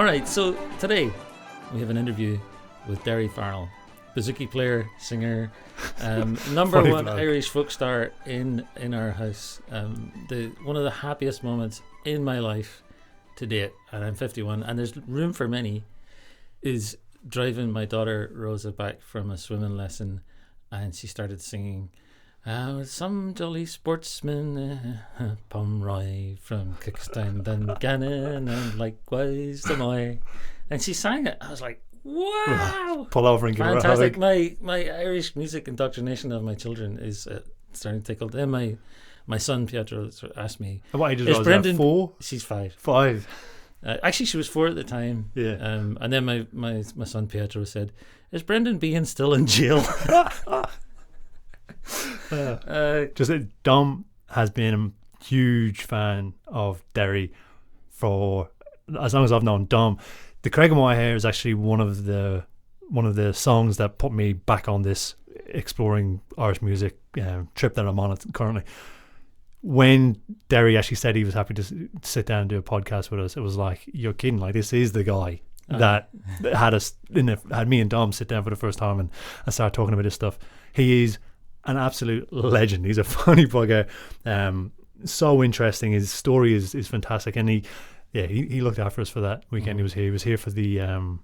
right, so today we have an interview with Daoirí Farrell, bouzouki player, singer, number one bloke. Irish folk star in our house. One of the happiest moments in my life to date, and I'm 51, and there's room for many, is driving my daughter Rosa back from a swimming lesson, and she started singing some jolly sportsman, Pomeroy from Cookstown, Dungannon, and likewise the Moy. And she sang it. I was like, wow! Pull over and give her a hug. Fantastic. My Irish music indoctrination of my children is starting to tickle. Then my son Pietro asked me, what age is Brendan? 4? She's 5. 5. Actually, she was 4 at the time. Yeah. And then my son Pietro said, "Is Brendan Behan still in jail?" Dom has been a huge fan of Daoirí for as long as I've known Dom. The Creggan White Hare is actually one of the songs that put me back on this exploring Irish music trip that I'm on currently. When Daoirí actually said he was happy to sit down and do a podcast with us, it was like, you're kidding, like this is the guy that had me and Dom sit down for the first time and start talking about this stuff. He is an absolute legend. He's a funny bugger, so interesting. His story is fantastic, and he looked after us for that weekend. He was here for the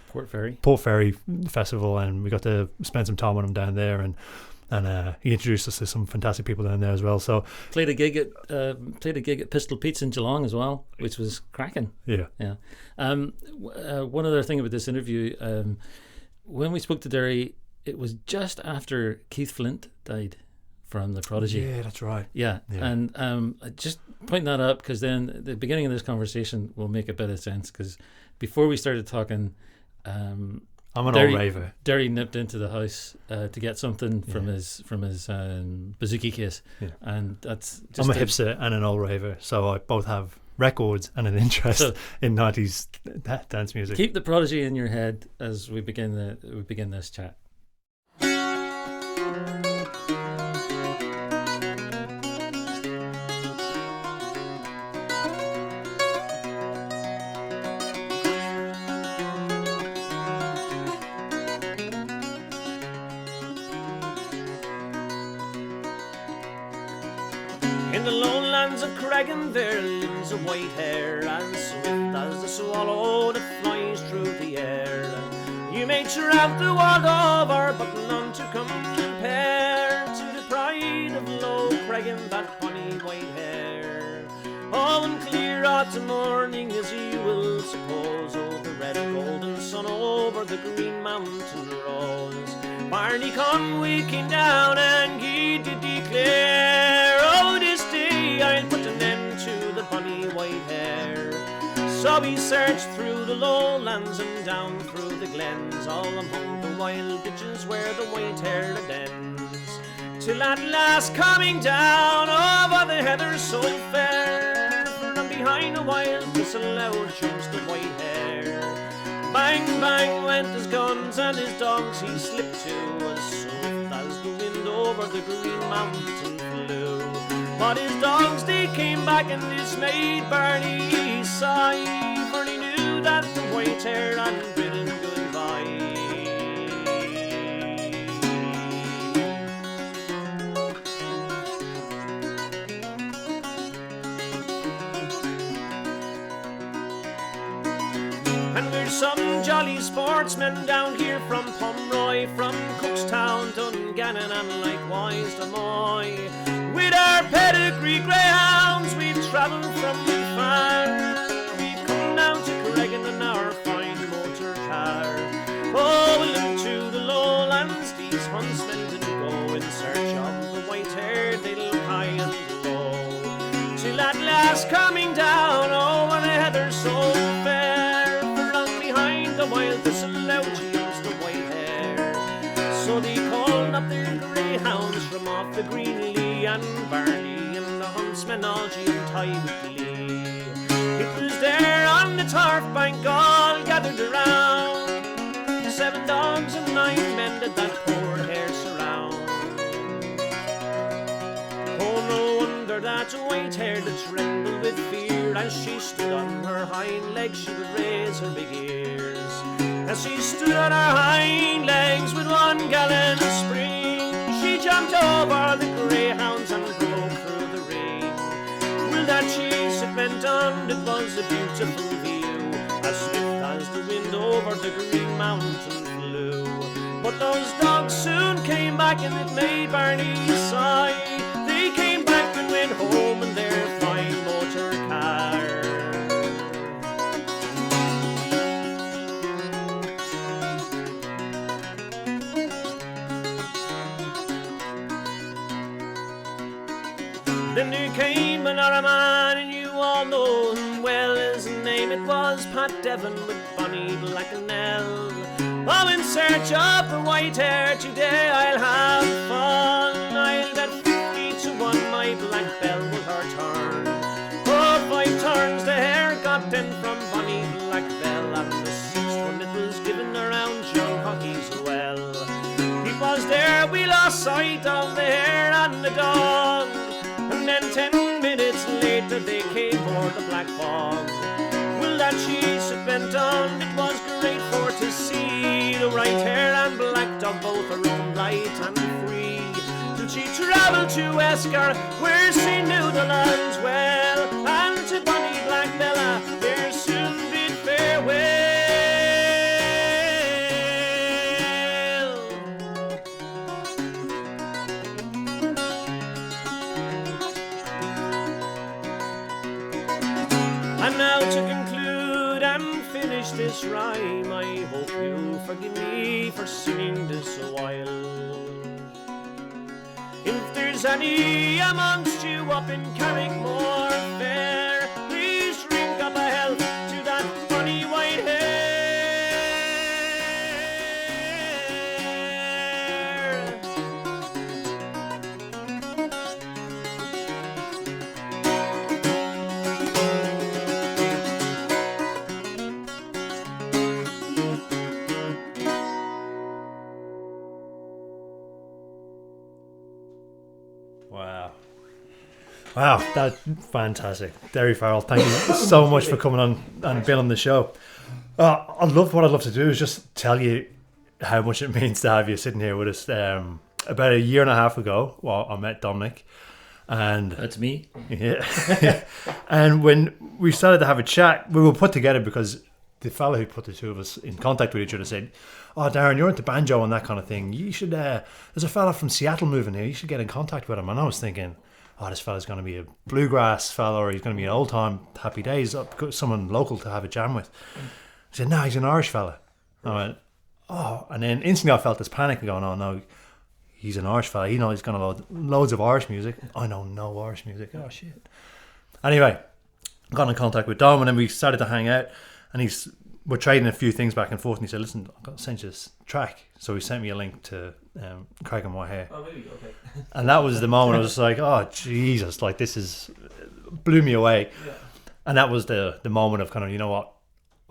Port Fairy festival, and we got to spend some time with him down there, and he introduced us to some fantastic people down there as well. So played a gig at Pistol Pete's in Geelong as well, which was cracking. Yeah. One other thing about this interview, when we spoke to Daoirí, it was just after Keith Flint died from The Prodigy. Yeah, that's right. Yeah. And I just point that up because then the beginning of this conversation will make a bit of sense, because before we started talking, I'm an old raver. Daoirí nipped into the house to get something from his bouzouki case, and that's just I'm a hipster and an old raver, so I both have records and an interest in 90s dance music. Keep The Prodigy in your head as we begin this chat. In the lowlands of Creggan there lives a white hare, as swift as the swallow that flies through the air. You may trout the wild over, but none to compare to the pride of low Creggan, that honey white hare. Oh, one clear autumn morning, as you will suppose, oh, the red golden sun over the green mountain rose. Blarney Conwy came down and he did declare, oh, this day I'll put an end to the bonny white hare. So he searched through the lowlands and down through the glens, all among the wild ditches where the white hare ends, till at last coming down over the heather so fair, from behind a wild thistle out jumps the white hare. Bang, bang went his guns and his dogs he slipped to, as swift as the wind over the green mountain flew. But his dogs they came back and dismayed Blarney sigh, for he knew that the white hare had bidden goodbye. And we're some jolly sportsmen down here from Pomeroy, from Cookstown, Dungannon, and likewise the Moy. With our pedigree greyhounds we've travelled from far, we've come down to Creggan in our fine motor car. Oh, we look to the lowlands, these huntsmen didn't go in search of the white hare, they look high and low, till at last coming down over the heather so fair, from behind the wild thistle out jumps the white hare. So they called up their greyhounds from off the green lea, and Blarney and the huntsmen all tie with glee. It was there on the turf bank all gathered around, 7 dogs and 9 men did that poor hare surround. Oh, no wonder that that white hair that trembled with fear. As she stood on her hind legs, she would raise her big ears. As she stood on her hind legs with one gallon of spring, she jumped over the greyhounds and broke through the ring. Well, that cheese it went on, it was a beautiful view, as swift as the wind over the green mountain flew. But those dogs soon came back and it made Barney sigh. They came back and went home in their fine motor car. Then there came another man, and you all know him well. His name it was Pat Devon with Bonnie Black and Nell. Oh, in search of the white hair today I'll have fun. I'll bet 50-1 my black bell will her turn. Oh, 5 turns the hair got 10 from Bonnie Black Bell, and the 6th one it was given around John Hockey's well. It was there we lost sight of the hare and the dog, and then 10 minutes later they came for the black bog. Well, that cheese it went on, it was great for to see the right hair and black dog both are roam light and free. Till she travelled to Esker, where she knew the lands well, and to Bonnie Black Bella there soon bid farewell. And now to conclude and finish this rhyme, I hope you forgive me for singing this a while. If there's any amongst you up in Carrickmore Fair, please drink up a health to that funny white hair. Wow, that's fantastic. Daoirí Farrell, thank you so much for coming on and being on the show. What I'd love to do is just tell you how much it means to have you sitting here with us. About a year and a half ago, I met Dominic. And that's me. Yeah. And when we started to have a chat, we were put together because the fellow who put the two of us in contact with each other said, "Oh, Darren, you're into banjo and that kind of thing. You should, there's a fella from Seattle moving here. You should get in contact with him." And I was thinking, oh, this fella's going to be a bluegrass fella, or he's going to be an old time happy days, someone local to have a jam with. I said, no, he's an Irish fella. I went, oh, and then instantly I felt this panic going on. No, he's an Irish fella. He's going to loads of Irish music. I know no Irish music. Oh shit. Anyway, got in contact with Dom, and then we started to hang out, and we're trading a few things back and forth, and he said, listen, I've got to send you this track. So he sent me a link to Creggan White Hare. Oh, really? Okay. And that was the moment I was like, oh Jesus, like this blew me away. Yeah. And that was the moment of kind of, you know what,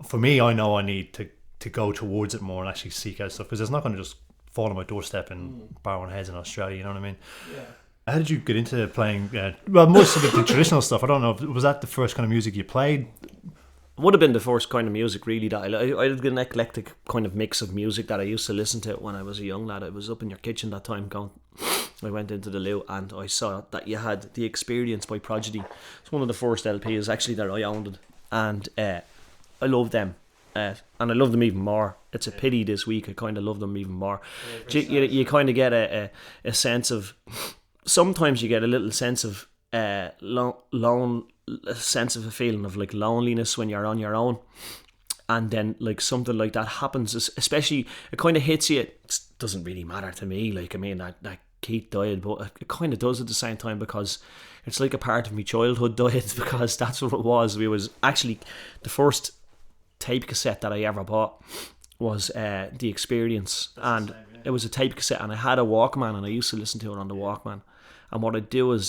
for me, I know I need to go towards it more and actually seek out stuff, because it's not going to just fall on my doorstep and borrowing heads in Australia, you know what I mean? Yeah. How did you get into playing, most of the traditional stuff? I don't know, was that the first kind of music you played? Would have been the first kind of music really that I had an eclectic kind of mix of music that I used to listen to when I was a young lad. I was up in your kitchen that time going, I went into the loo and I saw that you had The Experience by Prodigy. It's one of the first LPs actually that I owned, and I love them, and I love them even more. It's a pity this week I kind of love them even more. You kind of get a sense of, sometimes you get a little sense of a sense of a feeling of like loneliness when you're on your own, and then like something like that happens, especially it kind of hits you. It doesn't really matter to me, like I mean that Keith died, but it kind of does at the same time, because it's like a part of my childhood died, because that's what it was. We was actually the first tape cassette that I ever bought was The Experience, and it was a tape cassette, and I had a Walkman, and I used to listen to it on the Walkman. And what I'd do is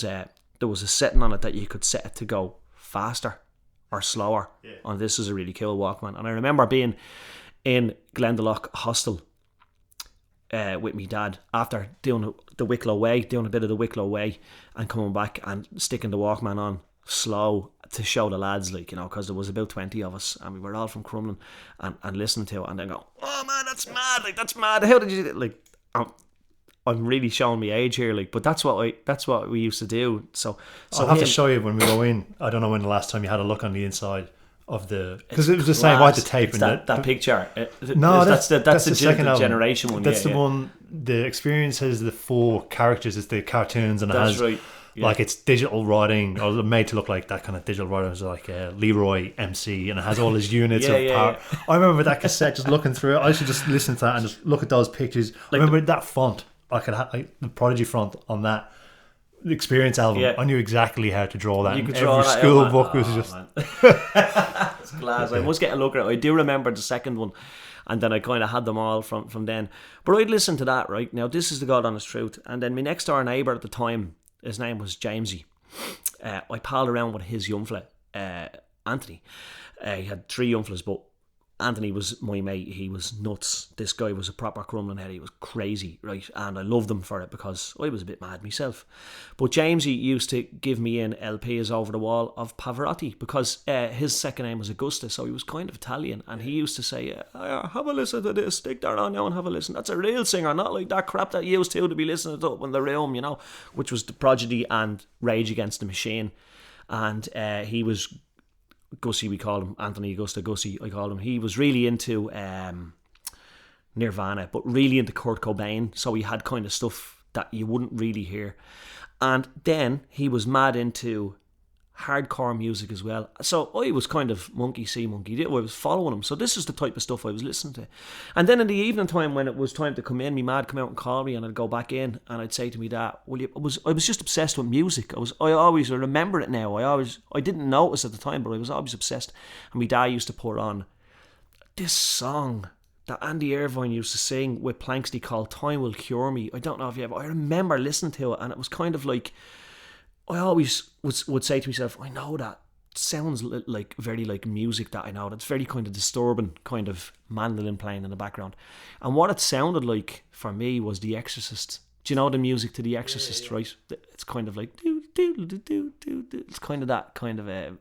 there was a setting on it that you could set it to go faster or slower. Yeah. And this is a really cool Walkman. And I remember being in Glendalough Hostel with me dad after doing the Wicklow Way, doing a bit of the Wicklow Way, and coming back and sticking the Walkman on slow to show the lads, like, you know, because there was about 20 of us and we were all from Crumlin, and listening to it and then go, oh man, that's mad, like, that's mad, how did you do it? Like, I'm really showing my age here, like, but that's what we used to do. So I'll have to show you when we go in. I don't know when the last time you had a look on the inside of the, because it was the same. I had the tape and that picture. No, that's the second album. generation one. That's the one. The Experience has the 4 characters. It's the cartoons, and that's it has right. Yeah. Like, it's digital writing, or made to look like that kind of digital writing. It's like Leroy MC, and it has all his units of power. Yeah. I remember that cassette, just looking through it. I used to just listen to that and just look at those pictures. Like, I remember that font. I could have the Prodigy font on that Experience album. Yeah. I knew exactly how to draw that. You could draw every that school out, book was just. It's class. I must get a look at it. I do remember the second one, and then I kind of had them all from then. But I'd listen to that, right? Now, this is the God honest truth. And then my next door neighbour at the time, his name was Jamesy. I palled around with his young fella, Anthony. He had 3 young fellas, but Anthony was my mate. He was nuts. This guy was a proper Crumlin head. He was crazy, right? And I loved him for it because I was a bit mad myself. But Jamesy used to give me in LPs over the wall of Pavarotti because his second name was Augusta, so he was kind of Italian. And he used to say, have a listen to this, stick that on now and have a listen. That's a real singer, not like that crap that you used to be listening to up in the room, you know, which was the Prodigy and Rage Against the Machine. And he was Gussie, we call him, Anthony Augusta Gussie, I call him. He was really into Nirvana, but really into Kurt Cobain, so he had kind of stuff that you wouldn't really hear. And then he was mad into hardcore music as well. So I was kind of monkey see, monkey do. I was following him. So this is the type of stuff I was listening to. And then in the evening time, when it was time to come in, me mad come out and call me, and I'd go back in and I'd say to me dad, I was just obsessed with music. I remember it now. I didn't notice at the time, but I was always obsessed. And my dad used to put on this song that Andy Irvine used to sing with Planksty called Time Will Cure Me. I don't know if you ever, I remember listening to it, and it was kind of like, I always would say to myself, I know that sounds like very like music that I know. That's very kind of disturbing, kind of mandolin playing in the background. And what it sounded like for me was The Exorcist. Do you know the music to The Exorcist, right? It's kind of like do do do do do do. It's kind of that kind of a.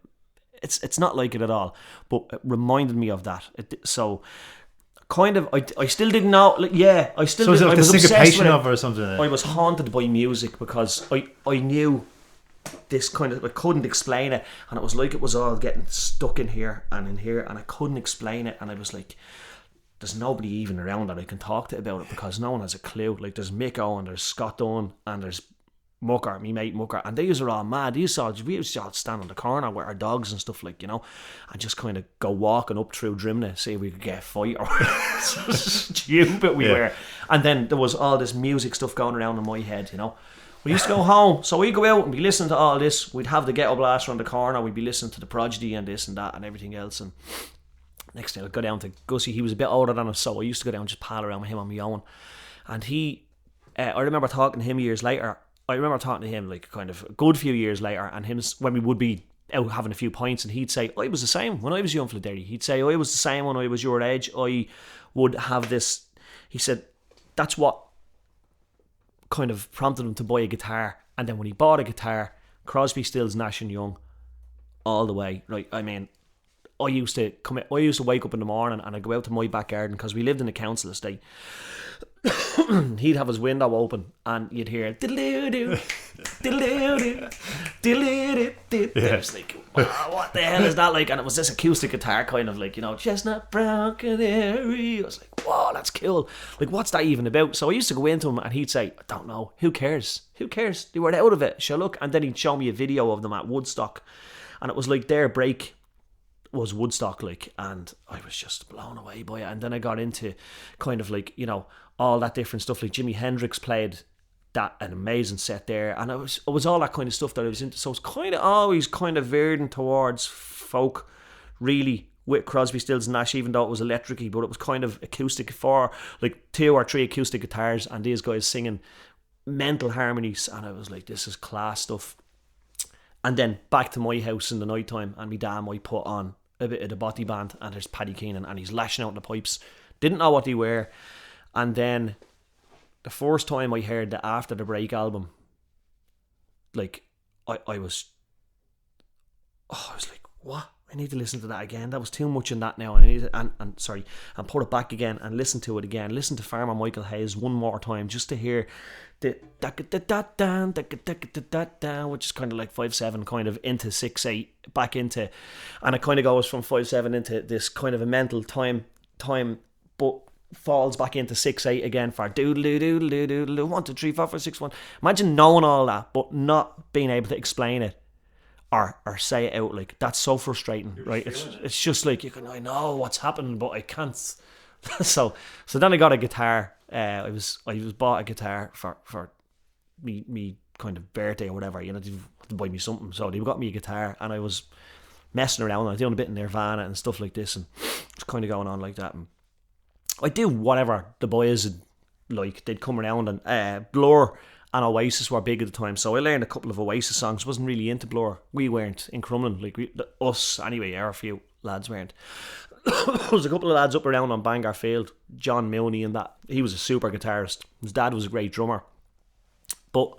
It's not like it at all, but it reminded me of that. So. Kind of, I still didn't know. Like, yeah, I still. So was it like the syncopation of it or something? I was haunted by music because I knew this kind of, I couldn't explain it, and it was like it was all getting stuck in here, and I couldn't explain it, and I was like, there's nobody even around that I can talk to about it because no one has a clue. Like, there's Mick Owen, there's Scott Dunn, and there's Mucker, me mate Mucker, and these are all mad. We used to all stand on the corner with our dogs and stuff, like, you know, and just kind of go walking up through Drimnagh, see if we could get a fight or so stupid we were. And then there was all this music stuff going around in my head, you know. We used to go home, so we'd go out and be listening to all this. We'd have the ghetto blaster on the corner, we'd be listening to the Prodigy and this and that and everything else. And next day I'd go down to Gussie. He was a bit older than us, so I used to go down and just pal around with him on my own. And he, I remember talking to him years later. I remember talking to him like kind of a good few years later, and him when we would be out having a few pints, and he'd say, I was the same when I was young for the Daoirí. He'd say, I was the same when I was your age. I would have this. He said that's what kind of prompted him to buy a guitar. And then when he bought a guitar, Crosby, Stills, Nash and Young, all the way. Right? I mean, I used to wake up in the morning and I'd go out to my back garden because we lived in a council estate. He'd have his window open and you'd hear diddle-doo, diddle-doo, diddle-doo. I was like, wow, what the hell is that like? And it was this acoustic guitar kind of like, you know, chestnut brown canary. I was like, wow, that's cool. Like, what's that even about? So I used to go into him and he'd say, I don't know, who cares? They were out of it. Shall look. And then he'd show me a video of them at Woodstock, and it was like their break was Woodstock, like, and I was just blown away by it. And then I got into kind of like, you know, all that different stuff. Like Jimi Hendrix played an amazing set there, and it was all that kind of stuff that I was into. So it's kind of always kind of veering towards folk, really, with Crosby, Stills and Nash, even though it was electric-y, but it was kind of acoustic, for like 2 or 3 acoustic guitars and these guys singing mental harmonies, and I was like, this is class stuff. And then back to my house in the night time, and my dad might put on a bit of the Botty Band, and there's Paddy Keenan, and he's lashing out in the pipes. Didn't know what they were. And then the first time I heard the After the Break album, like, I was like, what? I need to listen to that again. That was too much in that now. And I need to, and put it back again and listen to it again. Listen to Farmer Michael Hayes one more time just to hear the which is kind of like 5/7 kind of into 6/8 back into, and it kind of goes from 5/7 into this kind of a mental time, but falls back into 6/8 again for doodle doodle doodle 1 2 3 4 5 6 1. Imagine knowing all that but not being able to explain it or say it out. Like, that's so frustrating, right? It's just like, I know what's happening but I can't. so then I got a guitar. I was bought a guitar for me kind of birthday or whatever, you know, to buy me something. So they got me a guitar, and I was messing around. I was doing a bit in Nirvana and stuff like this, and it's kind of going on like that. And I do whatever the boys would like. They'd come around, and Blur and Oasis were big at the time, so I learned a couple of Oasis songs. Wasn't really into Blur. We weren't in Crumlin, like us anyway. Our few lads weren't. There was a couple of lads up around on Bangor Field, John Mooney and that. He was a super guitarist. His dad was a great drummer, but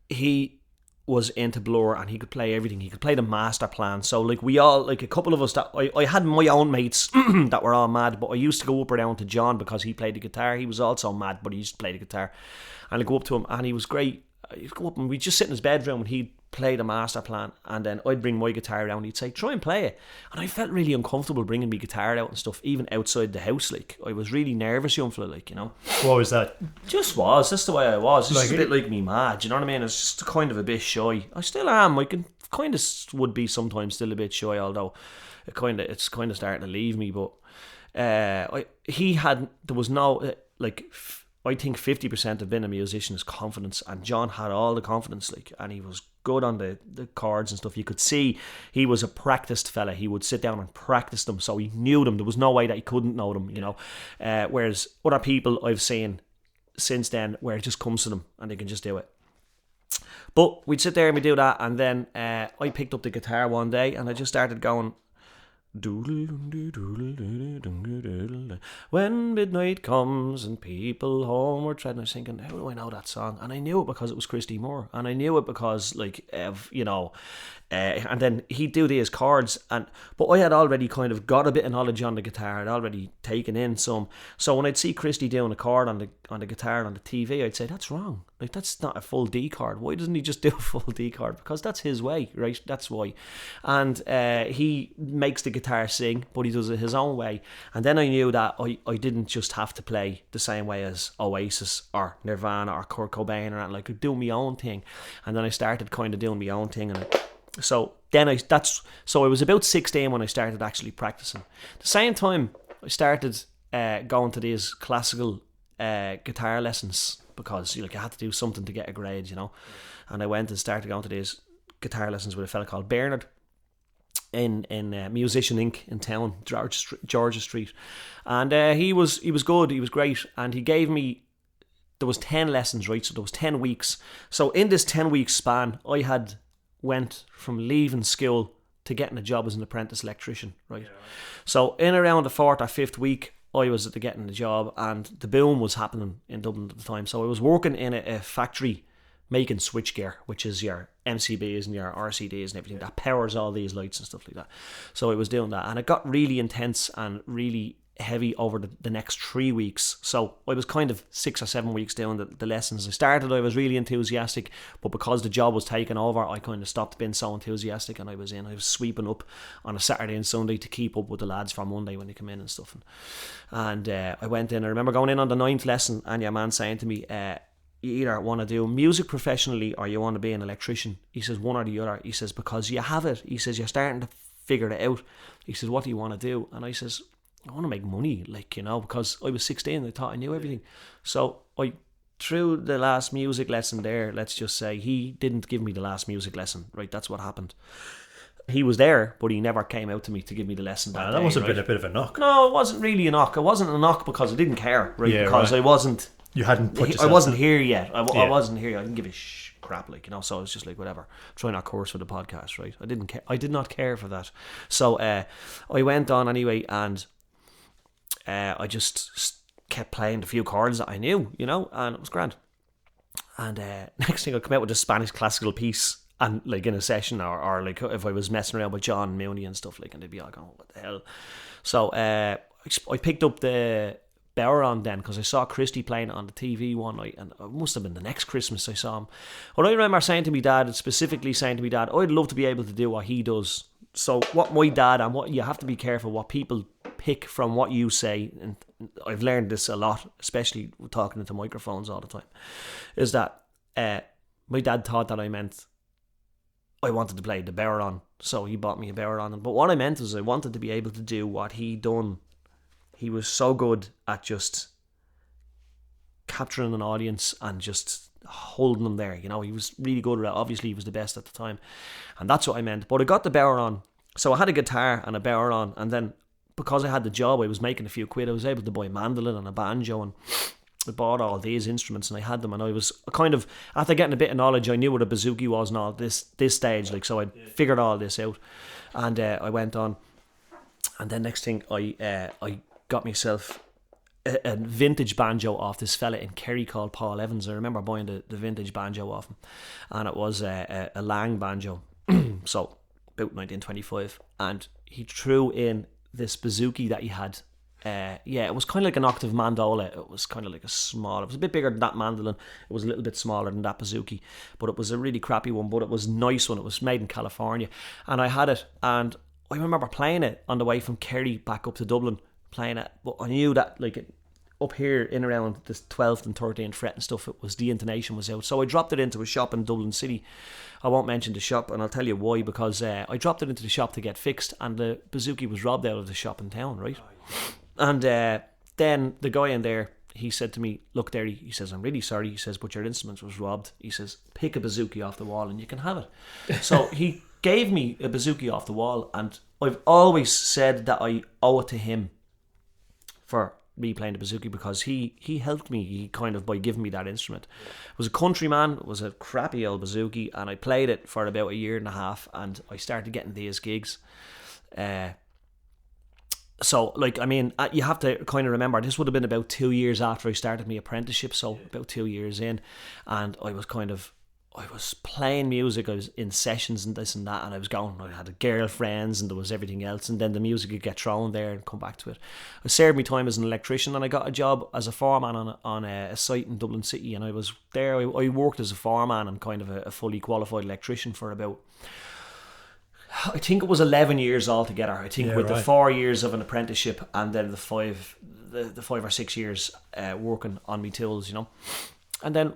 he was into Blur and he could play everything. He could play the master plan. So like we all, like a couple of us that I had my own mates that were all mad, but I used to go up around to John because he played the guitar. He was also mad, but he used to play the guitar, and I'd go up to him and he was great. He'd go up and we'd just sit in his bedroom and he'd play the master plan, and then I'd bring my guitar around. He'd say, try and play it, and I felt really uncomfortable bringing my guitar out and stuff, even outside the house. Like, I was really nervous, young fella, like, you know. What was that? Just was, that's the way I was. It's like, just a bit like me mad, you know what I mean? It's just kind of a bit shy. I still am. I can kind of would be sometimes still a bit shy, although it's kind of starting to leave me. But there was no like, I think 50% of being a musician is confidence, and John had all the confidence, like, and he was good on the chords and stuff. You could see he was a practiced fella. He would sit down and practice them, so he knew them. There was no way that he couldn't know them, you know. Whereas other people I've seen since then, where it just comes to them and they can just do it. But we'd sit there and we'd do that, and then I picked up the guitar one day and I just started going, when midnight comes and people homeward tread. And I was thinking, how do I know that song? And I knew it because it was Christy Moore, and I knew it because, like, you know, and then he'd do these chords, but I had already kind of got a bit of knowledge on the guitar. I'd already taken in some. So when I'd see Christy doing a chord on the guitar on the TV, I'd say, that's wrong. Like, that's not a full D chord. Why doesn't he just do a full D chord? Because that's his way, right? That's why. And he makes the guitar sing, but he does it his own way. And then I knew that I didn't just have to play the same way as Oasis or Nirvana or Kurt Cobain or anything. Like, I could do my own thing. And then I started kind of doing my own thing, and so I was about 16 when I started actually practicing. At the same time, I started going to these classical guitar lessons, because I had to do something to get a grade, you know. And I went and started going to these guitar lessons with a fella called Bernard in Musician Inc. in town, Georgia Street. And he was good, he was great, and he gave me, there was 10 lessons, right? So there was 10 weeks. So in this 10-week span, I had went from leaving school to getting a job as an apprentice electrician, right? Yeah. So in around the 4th or 5th week, I was at getting the job, and the boom was happening in Dublin at the time. So I was working in a factory making switchgear, which is your MCBs and your RCDs and everything that powers all these lights and stuff like that. So I was doing that, and it got really intense and really heavy over the next 3 weeks. So I was kind of 6 or 7 weeks doing the lessons. I was really enthusiastic, but because the job was taken over, I kind of stopped being so enthusiastic, and I was sweeping up on a Saturday and Sunday to keep up with the lads for Monday when they come in and stuff. And I went in, I remember going in on the 9th lesson, and your man saying to me, you either want to do music professionally or you want to be an electrician. He says, one or the other. He says, because you have it. He says, you're starting to figure it out. He says, what do you want to do? And I says, I want to make money, like, you know, because I was 16, I thought I knew everything. So through the last music lesson there, let's just say, he didn't give me the last music lesson, right? That's what happened. He was there, but he never came out to me to give me the lesson that day, must have right? been a bit of a knock. No, it wasn't really a knock. It wasn't a knock because I didn't care, right? Yeah, because right. I wasn't... You hadn't put yourself... I wasn't here yet. I wasn't here. I didn't give a crap, like, you know. So I was just like, whatever. Trying our course for the podcast, right? I didn't care. I did not care for that. So I went on anyway, and I just kept playing the few chords that I knew, you know, and it was grand. And next thing, I'd come out with a Spanish classical piece, and like in a session, or like if I was messing around with John Mooney and stuff, like, and they'd be like, "Oh, what the hell?" So I picked up the Bowron then, because I saw Christy playing it on the TV one night, and it must have been the next Christmas I saw him. But I remember saying to my dad, specifically saying to my dad, I'd love to be able to do what he does. So what my dad, and what you have to be careful what people pick from what you say, and I've learned this a lot, especially talking into microphones all the time, is that my dad thought that I meant I wanted to play the Bowron, so he bought me a Bowron. But what I meant was I wanted to be able to do what he done. He was so good at just capturing an audience and just holding them there. You know, he was really good at it. Obviously, he was the best at the time. And that's what I meant. But I got the Bowron. So I had a guitar and a Bowron. And then because I had the job, I was making a few quid. I was able to buy a mandolin and a banjo. And I bought all these instruments and I had them. And I was kind of, after getting a bit of knowledge, I knew what a bouzouki was and all this stage. Like, so I figured all this out. And I went on. And then next thing, I got myself a vintage banjo off this fella in Kerry called Paul Evans. I remember buying the vintage banjo off him, and it was a Lang banjo, so about 1925, and he threw in this bouzouki that he had. It was kind of like an octave mandola. It was kind of like it was a bit bigger than that mandolin. It was a little bit smaller than that bouzouki, but it was a really crappy one, but it was a nice one. It was made in California, and I had it, and I remember playing it on the way from Kerry back up to Dublin, playing it, but I knew that like up here in around the 12th and 13th fret and stuff, it was, the intonation was out. So I dropped it into a shop in Dublin City. I won't mention the shop, and I'll tell you why, because I dropped it into the shop to get fixed, and the bouzouki was robbed out of the shop in town, right? And then the guy in there, he said to me, "Look, Daoirí," he says, "I'm really sorry," he says, "but your instrument was robbed." He says, "Pick a bouzouki off the wall and you can have it." So he gave me a bouzouki off the wall, and I've always said that I owe it to him for me playing the bouzouki, because he helped me, he kind of, by giving me that instrument. It was a countryman, it was a crappy old bouzouki, and I played it for about a year and a half, and I started getting these gigs. So, like, I mean, you have to kind of remember, this would have been about 2 years after I started my apprenticeship, so about 2 years in, and I was playing music, I was in sessions and this and that, and I had girlfriends and there was everything else, and then the music would get thrown there and come back to it. I served my time as an electrician, and I got a job as a foreman on a site in Dublin City, and I was there, I worked as a foreman and kind of a fully qualified electrician for about, I think it was 11 years altogether. I think the 4 years of an apprenticeship and then the 5 or 6 years working on me tools, you know. And then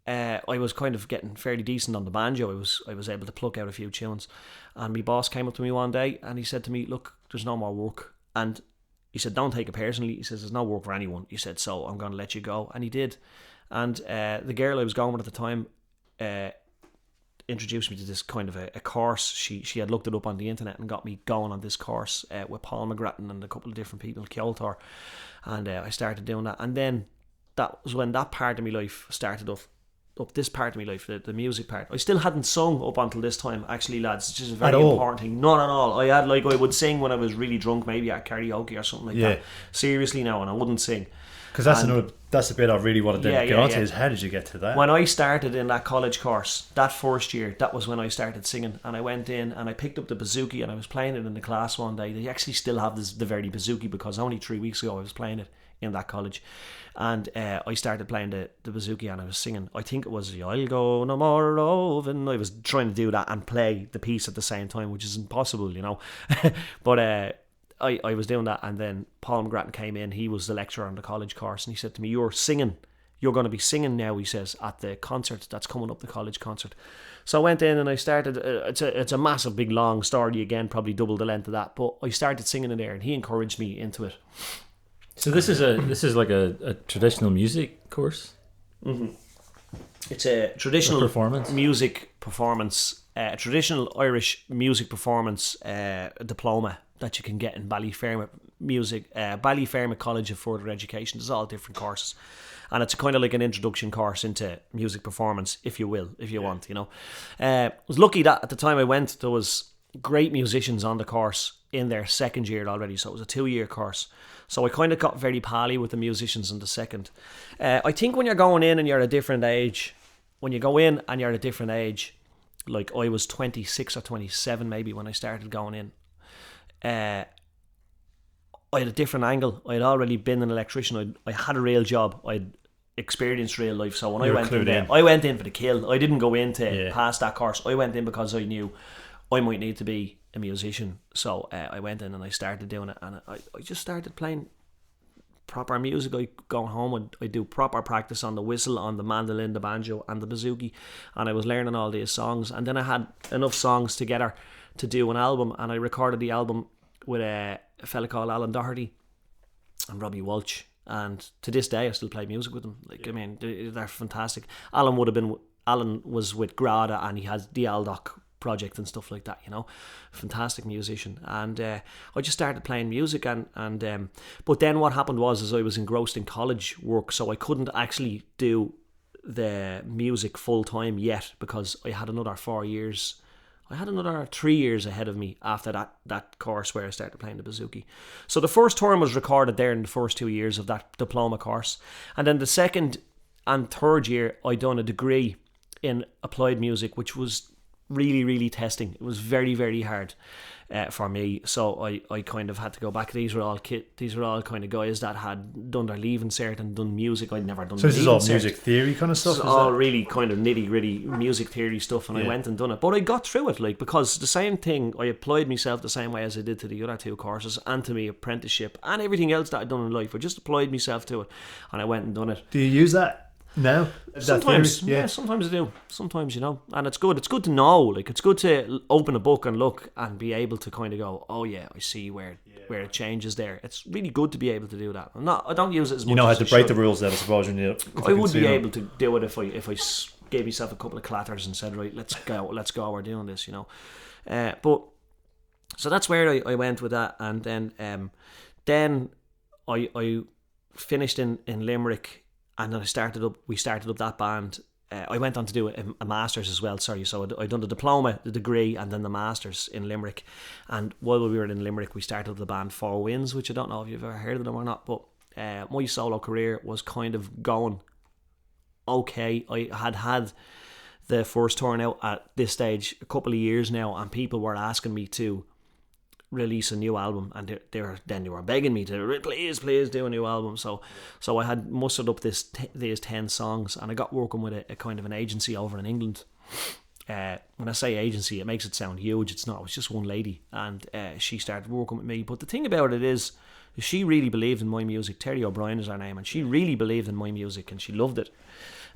I was kind of getting fairly decent on the banjo. I was able to pluck out a few tunes, and my boss came up to me one day and he said to me, "Look, there's no more work," and he said, "Don't take it personally," he says, "there's no work for anyone," he said, "so I'm going to let you go," and he did. And the girl I was going with at the time introduced me to this kind of a course. She had looked it up on the internet and got me going on this course with Paul McGrattan and a couple of different people, Kjoltor, and I started doing that. And then that was when that part of my life started up this part of my life, the music part. I still hadn't sung up until this time, actually, lads. It's just a very important thing. Not at all. I would sing when I was really drunk, maybe at karaoke or something like that. Seriously now, and I wouldn't sing. Because that's the bit I really wanted to get onto, is how did you get to that? When I started in that college course, that first year, that was when I started singing, and I went in and I picked up the bouzouki and I was playing it in the class one day. They actually still have the very bouzouki, because only 3 weeks ago I was playing it in that college. And I started playing the bouzouki and I was singing, I think it was "I'll Go No More Roving." I was trying to do that and play the piece at the same time, which is impossible, you know. But I was doing that, and then Paul McGrattan came in. He was the lecturer on the college course, and he said to me, "You're going to be singing now," he says, "at the concert that's coming up, the college concert." So I went in and I started. It's a massive, big, long story again, probably double the length of that. But I started singing in there, and he encouraged me into it. So this is like a traditional music course. Mm-hmm. It's a traditional music performance, traditional Irish music performance diploma that you can get in Ballyfermot College of Further Education. There's all different courses, and it's kind of like an introduction course into music performance, if you want, you know. I was lucky that at the time I went, there was great musicians on the course in their second year already, so it was a 2-year course. So I kind of got very pally with the musicians in the second. I think when you're going in and you're a different age, like I was 26 or 27 maybe when I started going in, I had a different angle. I had already been an electrician. I had a real job. I'd experienced real life. So when I went in there, I went in for the kill. I didn't go in to pass that course. I went in because I knew I might need to be a musician. So I went in and I started doing it, and I just started playing proper music. I go home, I do proper practice on the whistle, on the mandolin, the banjo and the bouzouki, and I was learning all these songs. And then I had enough songs together to do an album, and I recorded the album with a fella called Alan Daoirí and Robbie Walsh, and to this day I still play music with them. I mean, they're fantastic. Alan was with Grada, and he has the Aldoc project and stuff like that, fantastic musician. And I just started playing music, and but then what happened was I was engrossed in college work, so I couldn't actually do the music full time yet, because I had another 3 years ahead of me after that course where I started playing the bouzouki. So the first term was recorded there in the first 2 years of that diploma course, and then the second and third year I done a degree in applied music, which was really, really testing. It was very, very hard for me. So I kind of had to go back. These were all kind of guys that had done their leaving cert and done music. I'd never done. So this is all music theory kind of stuff. It's all really kind of nitty gritty music theory stuff, and I went and done it. But I got through it, because the same thing. I applied myself the same way as I did to the other 2 courses and to my apprenticeship and everything else that I'd done in life. I just applied myself to it, and I went and done it. Do you use that? No, sometimes, sometimes I do. Sometimes, and it's good. It's good to know. It's good to open a book and look and be able to kind of go, oh yeah, I see where it changes there. It's really good to be able to do that. I don't use it as much. You know how to break the rules, then, I suppose. I would be able to do it if I gave myself a couple of clatters and said, right, let's go, we're doing this, But so that's where I went with that, and then I finished in Limerick. And then we started up that band. I went on to do a master's as well, so I'd done the diploma, the degree, and then the master's in Limerick. And while we were in Limerick, we started up the band Four Winds, which I don't know if you've ever heard of them or not, but my solo career was kind of going okay. I had the first turn out at this stage a couple of years now, and people were asking me to release a new album, and they were begging me to please do a new album. So I had mustered up these 10 songs, and I got working with a kind of an agency over in England. When I say agency, it makes it sound huge. It's not. It was just one lady, and she started working with me. But the thing about it is, she really believed in my music. Terry O'Brien is her name, and she really believed in my music, and she loved it.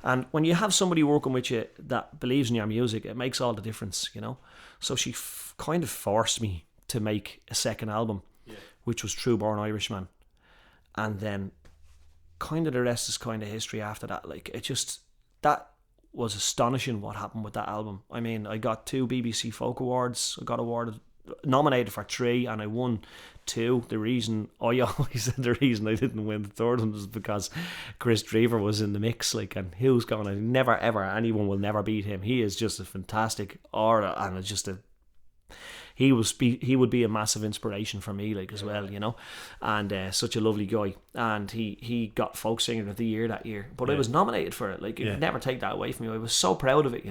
And when you have somebody working with you that believes in your music, it makes all the difference, So she kind of forced me to make a second album, which was True Born Irishman, and then kind of the rest is kind of history after that. That was astonishing what happened with that album. I mean, I got 2 BBC Folk Awards. I got nominated for 3, and I won 2. The reason I always said the reason I didn't win the third one was because Chris Drever was in the mix, and who's gonna never ever anyone will never beat him. He is just a fantastic aura, and it's just he would be a massive inspiration for me, as well, and such a lovely guy. And he got Folk Singer of the Year that year, but I was nominated for it. You could never take that away from me. I was so proud of it,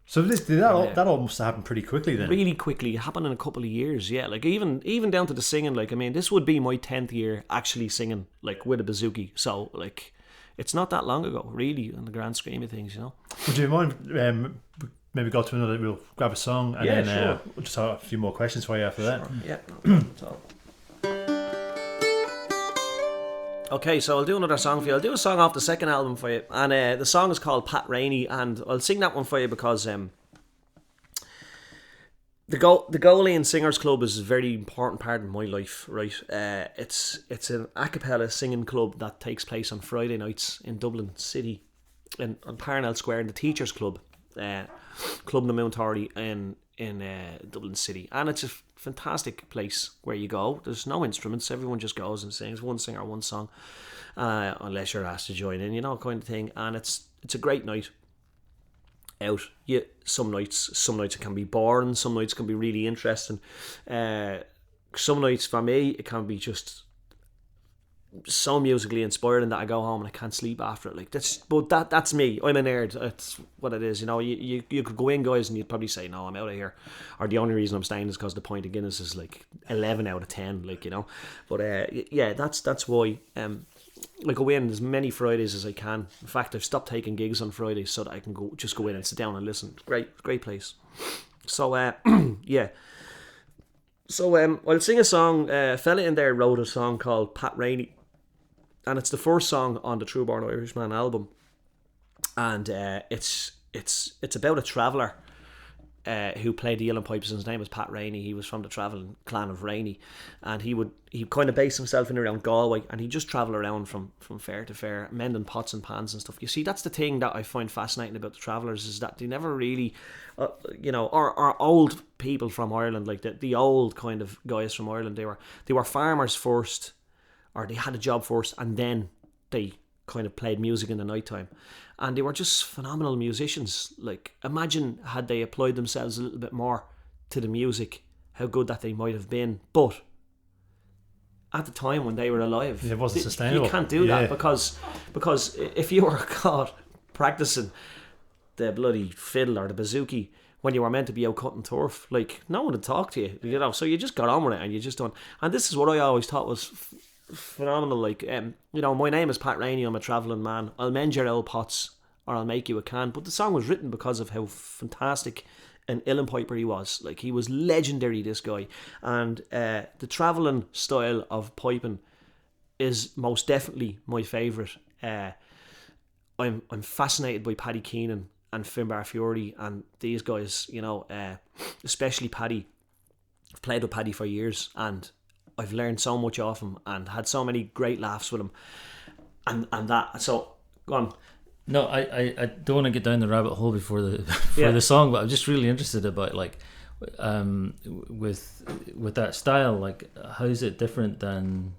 So that all must have happened pretty quickly then. Really quickly. It happened in a couple of years, yeah. Even down to the singing. This would be my 10th year actually singing with a bouzouki. So it's not that long ago, really, in the grand scheme of things, Would you mind? Maybe go to another. We'll grab a song, and then sure. We'll just have a few more questions for you after that. Yeah. Okay, so I'll do another song for you. I'll do a song off the second album for you, and the song is called Pat Rainey, and I'll sing that one for you because the Gaoiri Singers Club is a very important part of my life, right? It's an a cappella singing club that takes place on Friday nights in Dublin City, on Parnell Square, in the Teachers Club. Club na Mountáirí in Dublin City, and it's a fantastic place where you go. There's no instruments, everyone just goes and sings one singer, one song, unless you're asked to join in, kind of thing. And it's a great night out. Some nights it can be boring, some nights can be really interesting. some nights for me it can be just so musically inspiring that I go home and I can't sleep after it. Like that's me. I'm a nerd. That's what it is. You know, you could go in, guys, and you'd probably say, no, I'm out of here. Or the only reason I'm staying is because the pint of Guinness is like 11 out of 10. Like, you know, but yeah, that's why. I go in as many Fridays as I can. In fact, I've stopped taking gigs on Fridays so that I can go in and sit down and listen. Great place. So yeah. So I'll sing a song. A fella in there wrote a song called Pat Rainey. And it's the first song on the True Born Irishman album, and it's about a traveller who played the uilleann pipes. His name was Pat Rainey. He was from the travelling clan of Rainey, and he kind of based himself in around Galway, and he just travel around from fair to fair, mending pots and pans and stuff. You see, that's the thing that I find fascinating about the travellers, is that they never really, you know, our old people from Ireland, like the old kind of guys from Ireland, they were farmers first. Or they had a job first, and then they kind of played music in the nighttime. And they were just phenomenal musicians. Like, imagine had they applied themselves a little bit more to the music, how good that they might have been. But at the time when they were alive, it wasn't sustainable. You can't do that because if you were caught practicing the bloody fiddle or the bouzouki when you were meant to be out cutting turf, like, no one would talk to you, you know. So you just got on with it and you just done. And this is what I always thought was phenomenal. Like, you know, my name is Pat Rainey, I'm a travelling man, I'll mend your old pots or I'll make you a can. But the song was written because of how fantastic an uilleann piper he was. Like, he was legendary, this guy. And the travelling style of piping is most definitely my favourite. I'm fascinated by Paddy Keenan and Finbar Fury and these guys, you know, especially Paddy. I've played with Paddy for years and I've learned so much off him and had so many great laughs with him, and that. So go on. No, I don't want to get down the rabbit hole before the song, but I'm just really interested about, like, with that style. Like, how is it different than?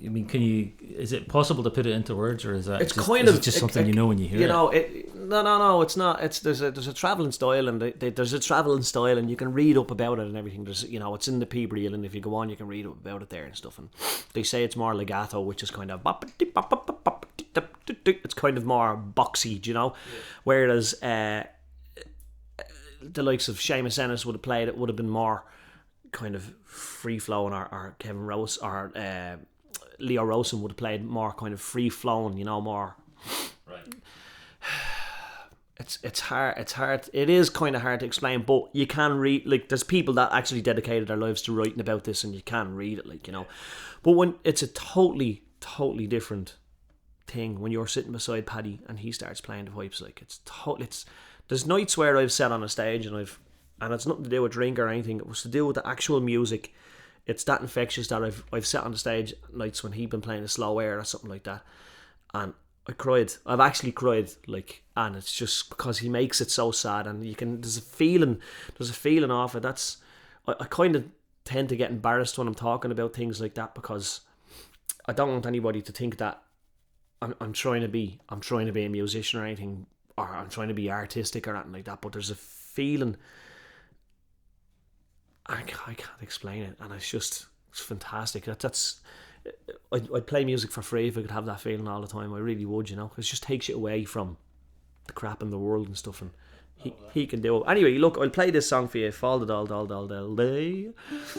I mean, is it possible to put it into words, or is that just something you know when you hear it? You know, no, it's not. There's a travelling style, and there's a travelling style, and you can read up about it and everything. There's, you know, it's in the Peebreel, and if you go on, you can read up about it there and stuff. And they say it's more legato, which is kind of it's kind of more boxy, you know. Yeah. Whereas the likes of Seamus Ennis would have played, it would have been more kind of free flowing, or Kevin Rose or Leo Rosen would have played more kind of free flowing, you know, more. Right. It's hard. It is kind of hard to explain, but you can read. Like, there's people that actually dedicated their lives to writing about this, and you can read it, like, you know. But when it's a totally different thing when you're sitting beside Paddy and he starts playing the pipes, like, there's nights where I've sat on a stage and it's nothing to do with drink or anything. It was to do with the actual music. It's that infectious that I've sat on the stage nights when he'd been playing a slow air or something like that, and I cried. I've actually cried, like, and it's just because he makes it so sad, and there's a feeling off it. I kind of tend to get embarrassed when I'm talking about things like that, because I don't want anybody to think that I'm trying to be a musician or anything, or I'm trying to be artistic or anything like that. But there's a feeling, I can't explain it, and it's fantastic. I'd play music for free if I could have that feeling all the time. I really would, you know. It just takes you away from the crap in the world and stuff, and he can do it. Anyway, look, I'll play this song for you. Fall the Dal Day,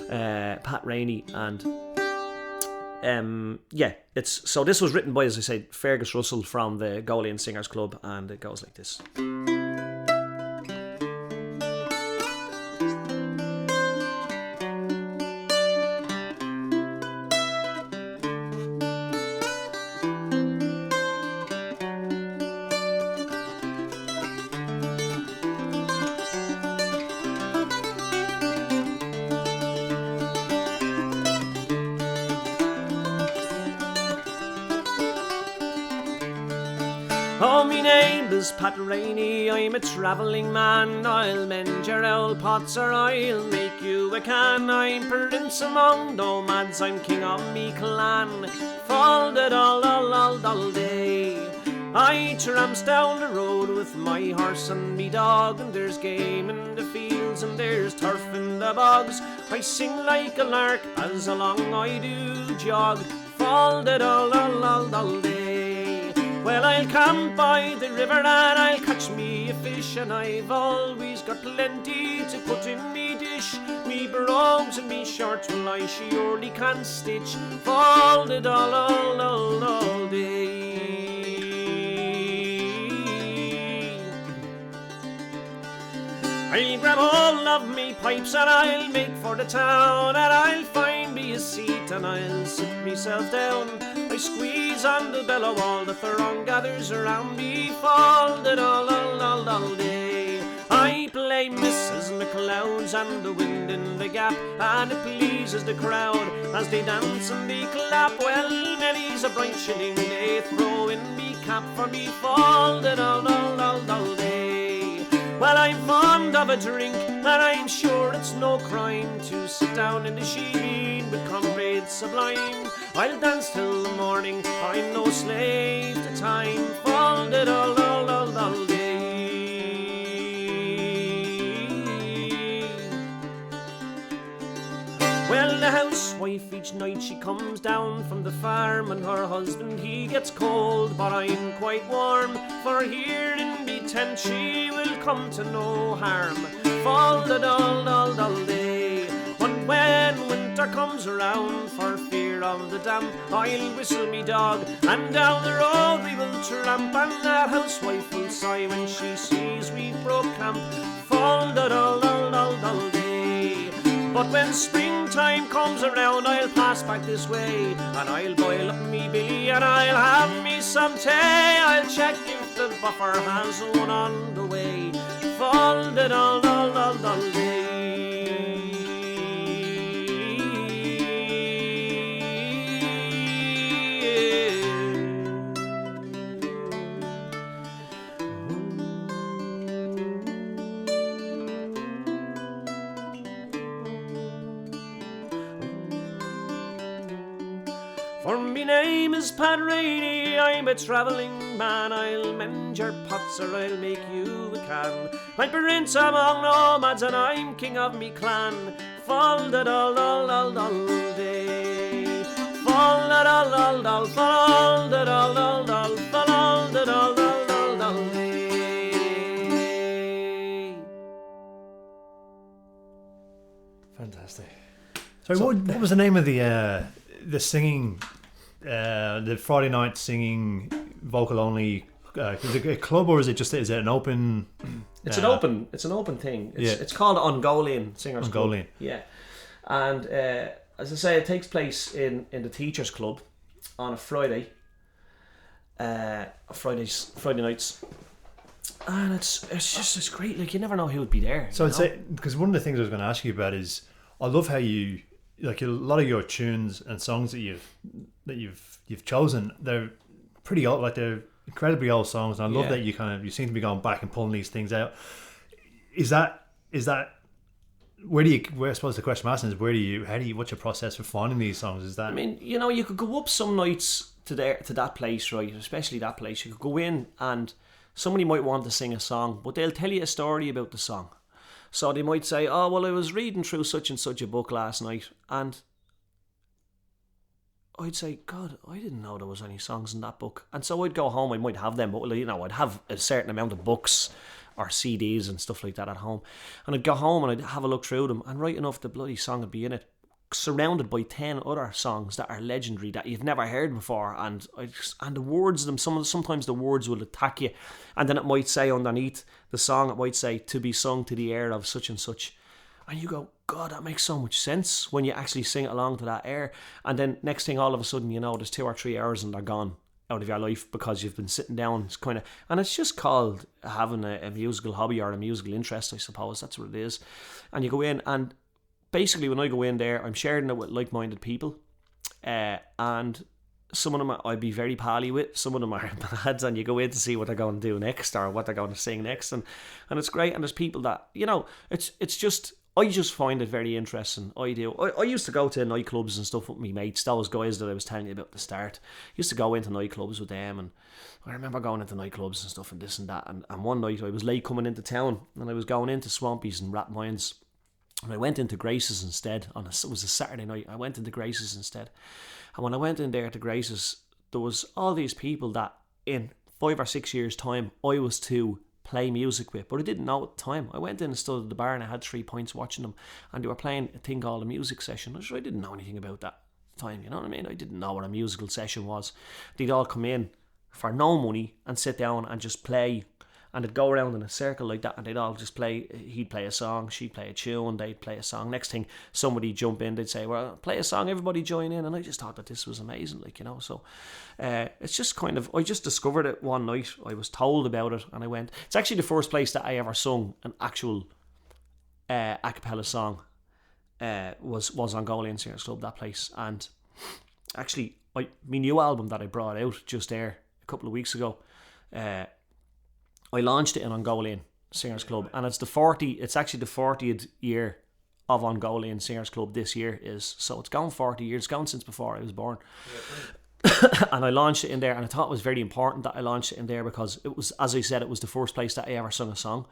Pat Rainey, and so this was written by, as I said, Fergus Russell from the Golian Singers Club, and it goes like this. Oh, me name is Pat Rainey, I'm a travelling man. I'll mend your old pots or I'll make you a can. I'm prince among nomads, I'm king of me clan. Fall the dal day. I tramps down the road with my horse and me dog, and there's game in the fields and there's turf in the bogs. I sing like a lark as along I do jog, fall the dal day. Well, I'll camp by the river and I'll catch me a fish, and I've always got plenty to put in me dish. Me brogues and me shorts, well, I surely can stitch, fall the dal day. I'll grab all of me pipes and I'll make for the town, and I'll find me a seat and I'll sit myself down. I squeeze on the bellow while the throng gathers around me, fall the dal day. I play Mrs. McLeod's and the wind in the gap, and it pleases the crowd as they dance and they clap. Well, many's a bright shilling they throw in me cap for me, fall the dal day. Well, I'm fond of a drink, and I'm sure it's no crime to sit down in the sheen with comrades sublime. I'll dance till the morning, I'm no slave to time, fall the dal day. Well, the housewife each night she comes down from the farm, and her husband he gets cold, but I'm quite warm, for here in me tent she will come to no harm, fall the dal day. And when winter comes around, for fear of the damp, I'll whistle me dog, and down the road we will tramp, and that housewife will sigh when she sees we broke camp, fall the dal day. But when springtime comes around, I'll pass back this way, and I'll boil up me billy, and I'll have me some tea. I'll check if the buffer has one on the way, fall the dal day. For me name is Pat Rainey, I'm a travelling man. I'll mend your pots or I'll make you a can. I'm prince among nomads and I'm king of me clan, fall the dal day. Fall the dal, fall the dal, fall the dal day. Fantastic. So what was the name of the singing, the Friday night singing vocal only? Is it a club or is it an open? It's an open thing. It's called Ungolian Singers Club. Yeah, and as I say, it takes place in the Teachers Club on a Friday. Friday nights. And it's great. Like, you never know who would be there. So I'd say, because one of the things I was going to ask you about is, I love how you, like, a lot of your tunes and songs that you've chosen, they're pretty old, like they're incredibly old songs, and I love that you seem to be going back and pulling these things out. Is that where I suppose the question I'm asking is, what's your process for finding these songs? Is that, I mean, you could go up some nights to that place, right? Especially that place. You could go in and somebody might want to sing a song, but they'll tell you a story about the song. So they might say, oh, well, I was reading through such and such a book last night, and I'd say, God, I didn't know there was any songs in that book. And so I'd go home, I might have them, but I'd have a certain amount of books or CDs and stuff like that at home. And I'd go home and I'd have a look through them, and right enough, the bloody song would be in it, surrounded by 10 other songs that are legendary that you've never heard before, and the words of them, sometimes the words will attack you, and then it might say underneath the song, it might say, to be sung to the air of such and such, and you go, God, that makes so much sense when you actually sing along to that air. And then next thing, all of a sudden, there's 2 or 3 hours and they're gone out of your life because you've been sitting down. It's and it's just called having a musical hobby or a musical interest, I suppose. That's what it is. And you go in, and basically, when I go in there, I'm sharing it with like-minded people, and some of them I'd be very pally with, some of them are bad, and you go in to see what they're going to do next or what they're going to sing next, and it's great. And there's people that, it's just, I just find it very interesting. I do. I used to go to nightclubs and stuff with me mates, those guys that I was telling you about at the start. I used to go into nightclubs with them, and I remember going into nightclubs and stuff and this and that, and one night I was late coming into town, and I was going into Swampies and Rat Mines, And I went into Grace's instead. It was a Saturday night. I went into Grace's instead. And when I went in there to Grace's, there was all these people that in 5 or 6 years' time I was to play music with, but I didn't know at the time. I went in and stood at the bar and I had 3 pints watching them, and they were playing a thing called a music session. I didn't know anything about that time, you know what I mean? I didn't know what a musical session was. They'd all come in for no money and sit down and just play, and they'd go around in a circle like that, and they'd all just play. He'd play a song, she'd play a tune, they'd play a song. Next thing, somebody'd jump in, they'd say, well, play a song, everybody join in. And I just thought that this was amazing, like, you know. So it's just kind of, I just discovered it one night. I was told about it and I went. It's actually the first place that I ever sung an actual a cappella song. Was Mongolian Singers Club, that place. And actually, my new album that I brought out just there a couple of weeks ago, I launched it in Mongolian Singers Club, and it's actually the 40th year of Mongolian Singers Club this year so it's gone 40 years, it's gone since before I was born. And I launched it in there, and I thought it was very important that I launched it in there because it was, as I said, it was the first place that I ever sung a song.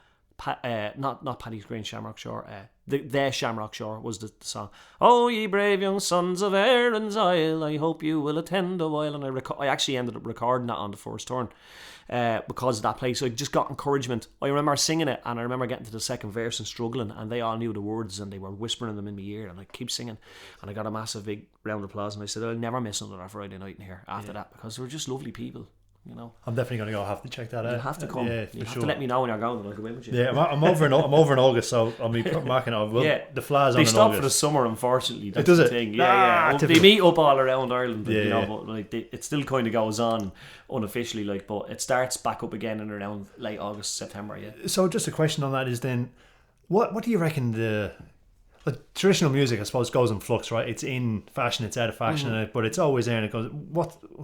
Not Paddy's Green Shamrock Shore. The Shamrock Shore was the song. Oh, ye brave young sons of Erin's Isle, I hope you will attend a while. And I actually ended up recording that on the first turn because of that place. So I just got encouragement. I remember singing it, and I remember getting to the second verse and struggling, and they all knew the words and they were whispering them in my ear, and I keep singing, and I got a massive big round of applause, and I said I'll never miss another Friday night in here after that, because they were just lovely people. You know, I'm definitely going to go. Have to check that out. You have to come. Yeah, you have sure. to let me know when you're going, and I'll go in with you. Yeah, I'm over in August, so I'll be marking it. Well, yeah, the Fla's they on in stop August. for the summer, unfortunately. That's does the it? thing. Yeah. Well, they meet up all around Ireland, Yeah, you know, but like it still kind of goes on unofficially, like. But it starts back up again in around late August, September. Yeah. So, just a question on that is then, what do you reckon the traditional music, I suppose, goes in flux, right? It's in fashion, it's out of fashion, but it's always there, and it goes.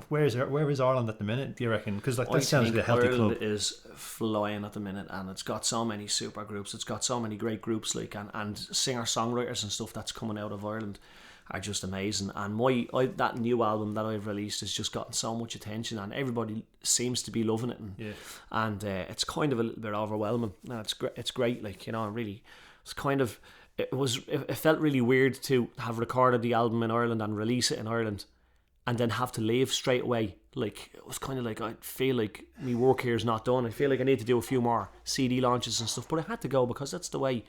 Where is Ireland at the minute? Do you reckon? Because that sounds like a healthy Ireland club. is flying at the minute, and it's got so many super groups. It's got so many great groups, like and singer songwriters and stuff that's coming out of Ireland are just amazing. And that new album that I've released has just gotten so much attention, and everybody seems to be loving it. And it's kind of a little bit overwhelming. No, it's great, like, you know. Really, it's kind of. It felt really weird to have recorded the album in Ireland and release it in Ireland and then have to leave straight away. Like, it was kind of like, I feel like my work here is not done. I feel like I need to do a few more CD launches and stuff, but I had to go because that's the way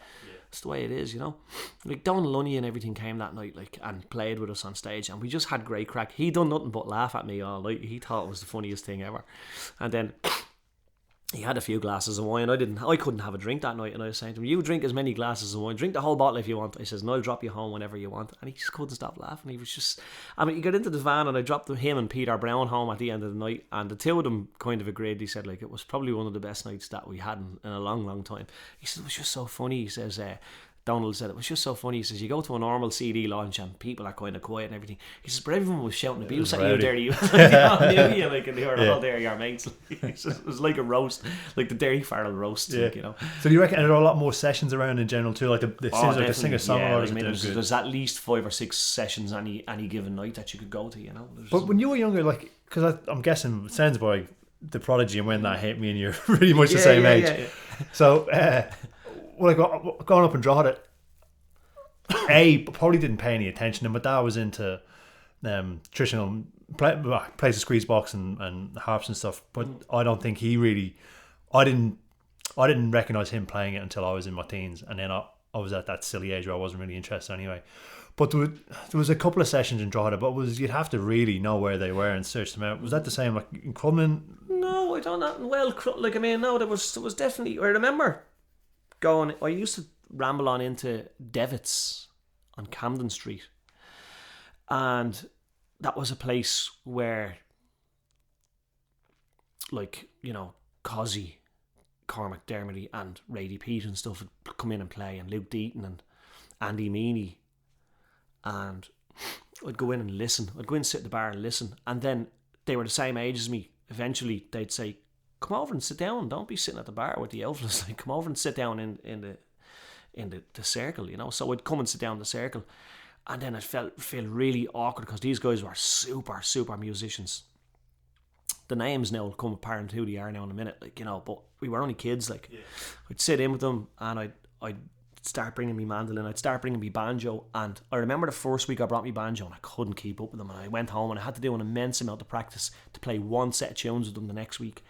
it is, you know. Like, Donald Lunny and everything came that night, like, and played with us on stage, and we just had great crack. He done nothing but laugh at me all night. He thought it was the funniest thing ever. And then he had a few glasses of wine. I couldn't have a drink that night, and I was saying to him, you drink as many glasses of wine, drink the whole bottle if you want. I says, and I'll drop you home whenever you want. And he just couldn't stop laughing. He was just, I mean, he got into the van, and I dropped him and Peter Brown home at the end of the night, and the two of them kind of agreed. He said, like, it was probably one of the best nights that we had in a long, long time. He said, it was just so funny. He says, Donald said, it was just so funny. He says, you go to a normal CD launch and people are kind of quiet and everything. He says, but everyone was shouting abuse at you there. They all knew you, like, and they were all there, your mates. It was like a roast, like the Daoirí Farrell roast, like, you know. So do you reckon there are a lot more sessions around in general too? Like the singer-songwriters there's at least 5 or 6 sessions any given night that you could go to, you know. But when you were younger, like, because I'm guessing it sounds by the Prodigy and when that hit me, and you're pretty much the same age. Yeah. So, well, like, growing up in Drogheda, probably didn't pay any attention to him, but Dad was into traditional plays the squeeze box and harps and stuff. But I don't think he really. I didn't recognise him playing it until I was in my teens, and then I was at that silly age where I wasn't really interested anyway. But there was a couple of sessions in Drogheda, but you'd have to really know where they were and search them out. Was that the same like in Crumlin? No, I don't know. Well, like, I mean, no, there was definitely. I remember going. I used to ramble on into Devitt's on Camden Street, and that was a place where, like, you know, Cozzy, Cormac Dermody and Rady Pete and stuff would come in and play, and Luke Deaton and Andy Meany, and I'd go in and listen. I'd go in and sit at the bar and listen, and then they were the same age as me. Eventually they'd say, come over and sit down, don't be sitting at the bar with the elves. Like, come over and sit down in the circle, you know. So I'd come and sit down in the circle, and then I'd feel really awkward because these guys were super musicians. The names now will come apparent who they are now in a minute, like, you know, but we were only kids, like. I'd sit in with them, and I'd start bringing me mandolin, I'd start bringing me banjo, and I remember the first week I brought me banjo and I couldn't keep up with them, and I went home and I had to do an immense amount of practice to play one set of tunes with them the next week,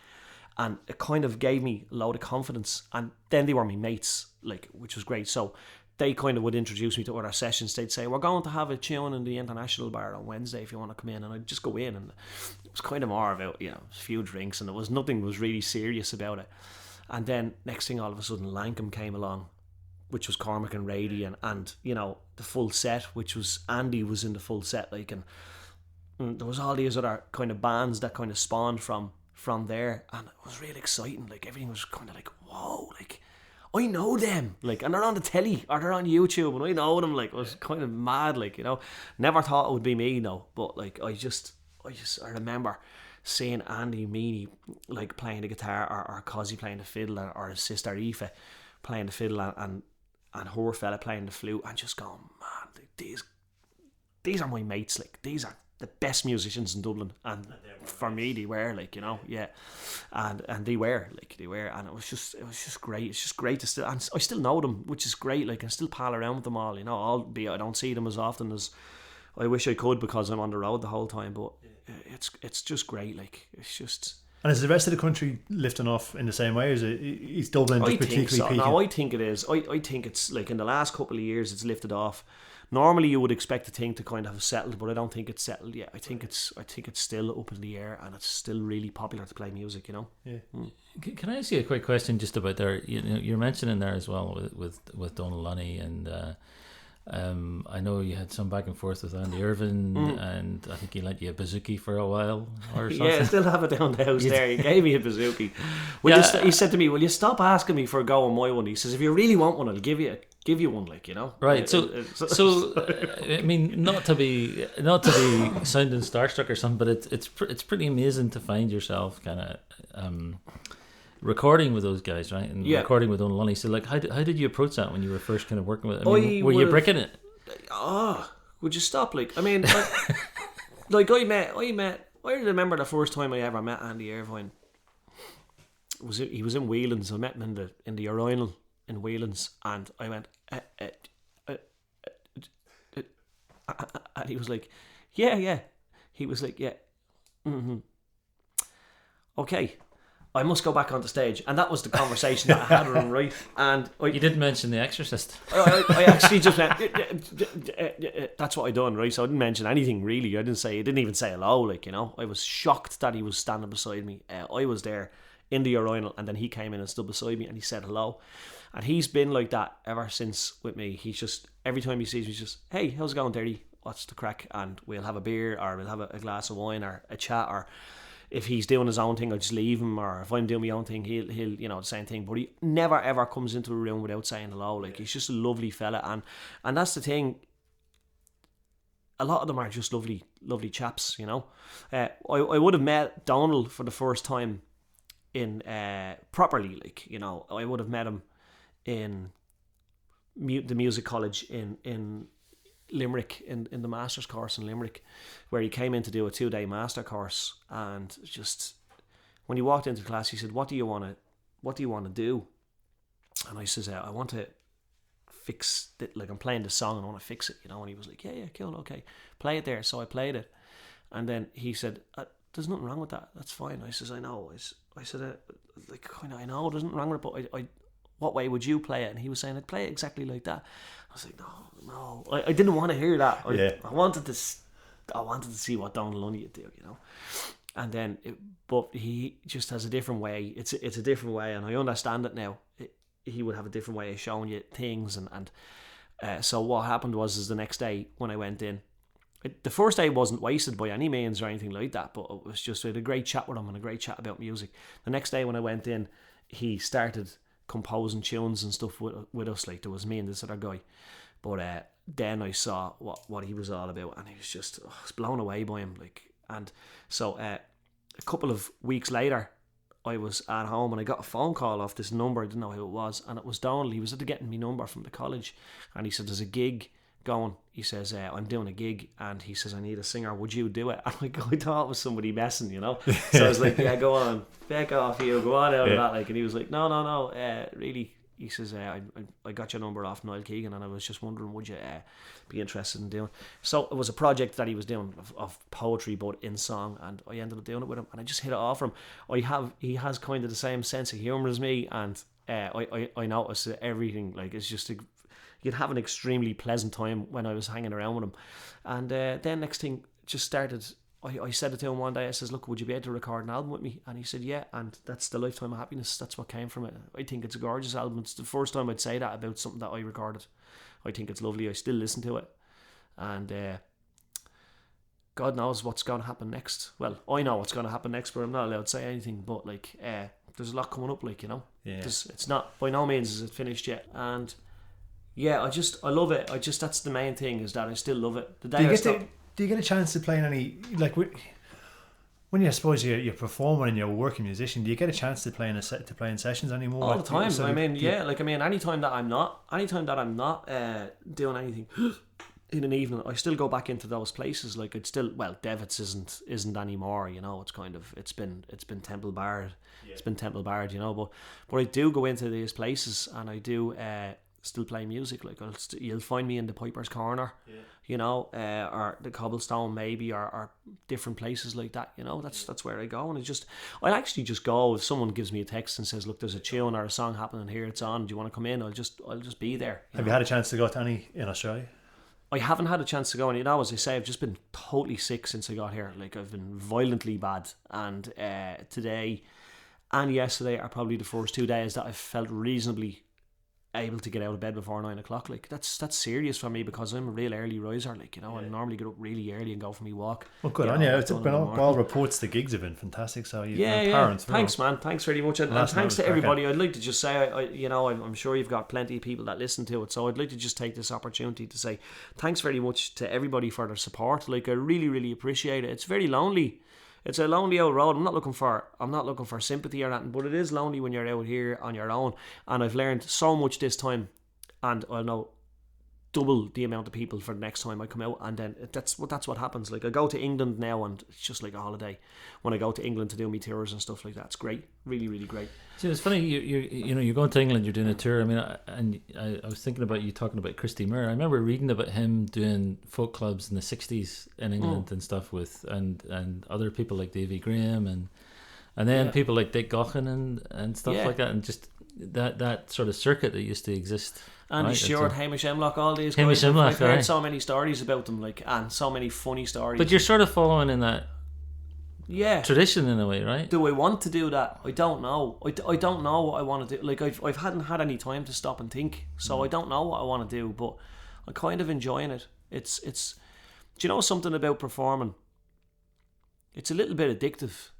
and it kind of gave me a load of confidence. And then they were my mates, like, which was great. So they kind of would introduce me to other sessions. They'd say, we're going to have a tune in the International Bar on Wednesday if you want to come in, and I'd just go in, and it was kind of more about, a few drinks, and nothing was really serious about it. And then next thing, all of a sudden, Lankham came along, which was Cormac and Rady, and the full set, which was Andy was in the full set, like, and there was all these other kind of bands that kind of spawned from there, and it was really exciting. Like, everything was kind of like, whoa, like, I know them, like, and they're on the telly or they're on YouTube, and I know them. Like, it was kind of mad, like, never thought it would be me, but like, I remember seeing Andy Meany, like, playing the guitar, or Cosy playing the fiddle, or his sister Aoife playing the fiddle, and her fella playing the flute, and just going, man, like, these are my mates, like, these are the best musicians in Dublin, and for me they were, like, yeah, and they were, and it was just great. It's just great to still, and I still know them, which is great. Like, I still pal around with them all, albeit I don't see them as often as I wish I could, because I'm on the road the whole time, but it's just great. Like, it's just. And is the rest of the country lifting off in the same way? Or is Dublin just particularly peaking? No, I think it is. I think it's, like, in the last couple of years it's lifted off. Normally you would expect the thing to kind of have settled, but I don't think it's settled yet. I think it's still up in the air, and it's still really popular to play music, Yeah. Can I ask you a quick question just about there? You're mentioning there as well with Donal Lunny, and I know you had some back and forth with Andy Irvine, and I think he lent you a bouzouki for a while or something. Yeah, I still have it down the house there. He gave me a bouzouki. He said to me, will you stop asking me for a go on my one? He says, if you really want one, I'll give you one, like, Right. So I mean, not to be sounding starstruck or something, but it's pretty amazing to find yourself kind of recording with those guys, right? And recording with Donal Lunny. So, like, how did you approach that when you were first kind of working with it? I mean, were you bricking it? Would you stop? Like, I mean, like I remember the first time I ever met Andy Irvine. He was in Whelan's. I met him in the urinal in Whelan's, and I went, and he was like, yeah. He was like, yeah, okay, I must go back on the stage. And that was the conversation that I had with him, right? And you didn't mention The Exorcist. I actually just went, that's what I done, right? So I didn't mention anything really. I didn't even say hello, like, I was shocked that he was standing beside me. I was there in the urinal, and then he came in and stood beside me, and he said hello. And he's been like that ever since with me. He's just, every time he sees me, he's just, hey, how's it going, Daoirí? What's the crack? And we'll have a beer, or we'll have a glass of wine, or a chat, or if he's doing his own thing, I'll just leave him, or if I'm doing my own thing, he'll the same thing. But he never ever comes into a room without saying hello. Like, he's just a lovely fella, and that's the thing. A lot of them are just lovely chaps, I would have met Donal for the first time in properly, like, I would have met him in the music college in Limerick, in the master's course in Limerick, where he came in to do a 2-day master course. And just when he walked into class, he said, what do you want to do? And I says, I want to fix it, like, I'm playing this song and I want to fix it, and he was like, yeah, cool, okay, play it there. So I played it, and then he said, there's nothing wrong with that, that's fine. I says, I know. I said, like, kind of, I know there's nothing wrong with it, but I what way would you play it? And he was saying, I'd play it exactly like that. I was like, no, I didn't want to hear that. I wanted to see what Donal Lunny would do, And then, but he just has a different way. It's a different way, and I understand it now. He would have a different way of showing you things, and so what happened was the next day when I went in, the first day wasn't wasted by any means or anything like that, but it was just, we had a great chat with him and a great chat about music. The next day when I went in, he started composing tunes and stuff with us. Like, there was me and this other guy, but then I saw what he was all about, and he was just, I was blown away by him. Like, and so a couple of weeks later, I was at home and I got a phone call off this number. I didn't know who it was, and it was Donal. He was getting me number from the college, and he said, there's a gig going. He says, I'm doing a gig, and he says, I need a singer, would you do it? And I thought it was somebody messing, So I was like, yeah, go on, back off you, go on out of that, like. And he was like, no, really, he says, I got your number off Niall Keegan, and I was just wondering, would you be interested in doing? So it was a project that he was doing of poetry, but in song, and I ended up doing it with him, and I just hit it off him. He has kind of the same sense of humour as me, and I noticed that everything, like, it's just you'd have an extremely pleasant time when I was hanging around with him. And then next thing just started. I said it to him one day. I says, look, would you be able to record an album with me? And he said, yeah. And that's the Lifetime of Happiness. That's what came from it. I think it's a gorgeous album. It's the first time I'd say that about something that I recorded. I think it's lovely. I still listen to it. And God knows what's going to happen next. Well, I know what's going to happen next, but I'm not allowed to say anything. But like, there's a lot coming up, like, you know. Yeah. It's not, by no means is it finished yet. And yeah, I love it. That's the main thing, is that I still love it. The day do you get a chance to play in any, like, when you, I suppose you're performing and you're a working musician, do you get a chance to play in sessions anymore? All the time. Anytime that I'm not doing anything in an evening, I still go back into those places. Like, it's still, well, Devitt's isn't anymore, you know. It's kind of, it's been Temple Bard. Yeah. It's been Temple Bard, you know. But I do go into these places, and I do still play music. Like, you'll find me in the Piper's Corner, you know, or the Cobblestone maybe, or different places like that, you know. That's where I go. And I'll actually just go if someone gives me a text and says, look, there's a tune or a song happening here, it's on, do you want to come in? I'll just be there. Have you had a chance to go to any in Australia? I haven't had a chance to go, and, you know, as I say, I've just been totally sick since I got here. Like, I've been violently bad, and today and yesterday are probably the first 2 days that I've felt reasonably able to get out of bed before 9 o'clock. Like, that's serious for me, because I'm a real early riser, like, you know. I normally get up really early and go for me walk. Well, good on you. It's been all reports, the gigs have been fantastic, so parents, thanks, man, thanks very much, and thanks to everybody. I'd like to just say, I'm sure you've got plenty of people that listen to it, so I'd like to just take this opportunity to say thanks very much to everybody for their support. Like, I really, really appreciate it. It's very lonely. It's a lonely old road. I'm not looking for sympathy or anything, but it is lonely when you're out here on your own. And I've learned so much this time, and I'll know double the amount of people for the next time I come out. And then that's what happens. Like, I go to England now, and it's just like a holiday when I go to England to do me tours and stuff like that. It's great, really, really great. See, it's funny, you're going to England, you're doing a tour. I mean, I was thinking about you talking about Christy Moore. I remember reading about him doing folk clubs in the 60s in England and stuff with and other people like Davy Graham and then people like Dick Gaughan and stuff like that, and just that sort of circuit that used to exist. Andy Stewart, Hamish Hemlock, all these guys. Hamish Hemlock, I've heard so many stories about them, like, and so many funny stories. But you're sort of following in that tradition in a way, right? Do I want to do that? I don't know. I don't know what I want to do. Like, I hadn't had any time to stop and think, so I don't know what I want to do, but I'm kind of enjoying it. It's do you know something about performing? It's a little bit addictive.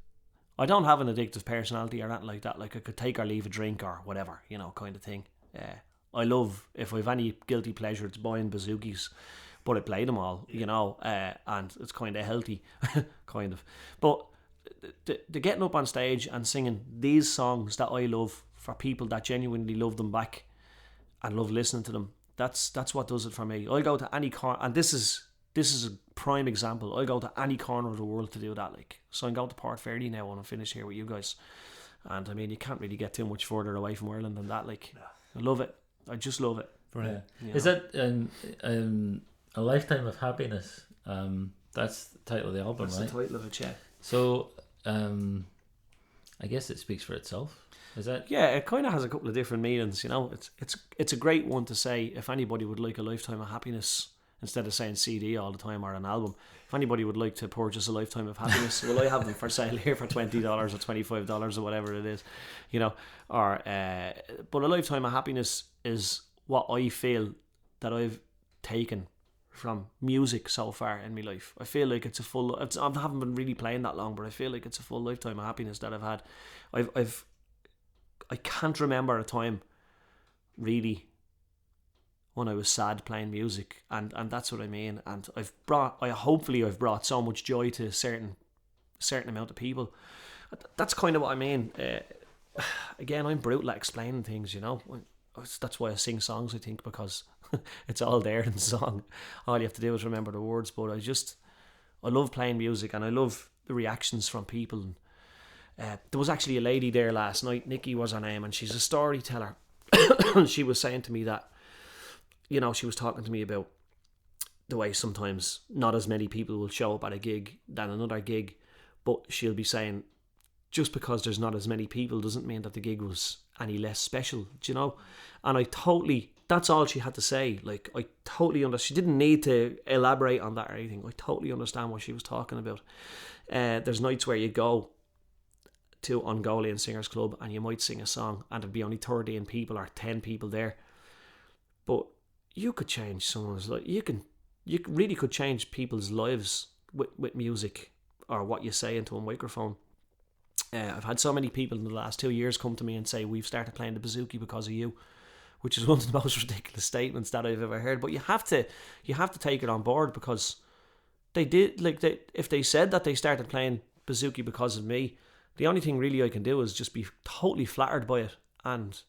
I don't have an addictive personality or anything like that. Like, I could take or leave a drink or whatever, you know, kind of thing. I love, if I've any guilty pleasure, it's buying bouzouki's, but I play them all, you know, and it's kind of healthy, kind of. But the getting up on stage and singing these songs that I love for people that genuinely love them back and love listening to them, that's what does it for me. I'll go to any corner, and this is a prime example. I'll go to any corner of the world to do that. Like, so I'm going to Port Fairy now when I'm finished here with you guys, and I mean, you can't really get too much further away from Ireland than that. Like, I love it. I just love it. Brilliant. Is that A Lifetime of Happiness? That's the title of the album, that's right? That's the title of it, yeah. So, I guess it speaks for itself. Is that? Yeah, it kind of has a couple of different meanings. You know, it's a great one to say if anybody would like a lifetime of happiness, instead of saying CD all the time or an album. If anybody would like to purchase a lifetime of happiness, well, I have them for sale here for $20 or $25 or whatever it is, you know. Or but a lifetime of happiness is what I feel that I've taken from music so far in my life. I feel like it's a full. I haven't been really playing that long, but I feel like it's a full lifetime of happiness that I've had. I can't remember a time really when I was sad playing music, and that's what I mean. And hopefully I've brought so much joy to a certain amount of people. That's kind of what I mean. Again, I'm brutal at explaining things, you know. That's why I sing songs, I think, because it's all there in the song. All you have to do is remember the words. But I love playing music, and I love the reactions from people. There was actually a lady there last night, Nikki was her name, and she's a storyteller. she was saying to me that, you know, she was talking to me about the way sometimes not as many people will show up at a gig than another gig, but she'll be saying, just because there's not as many people doesn't mean that the gig was any less special, do you know? And that's all she had to say. Like, I totally understand. She didn't need to elaborate on that or anything. I totally understand what she was talking about. There's nights where you go to Ungolian Singers Club and you might sing a song and there'd be only 13 people or 10 people there. But you could change someone's life. You really could change people's lives with music or what you say into a microphone. I've had so many people in the last 2 years come to me and say, we've started playing the bouzouki because of you, which is one of the most ridiculous statements that I've ever heard. But you have to take it on board, because they did, like, if they said that they started playing bouzouki because of me, the only thing really I can do is just be totally flattered by it. And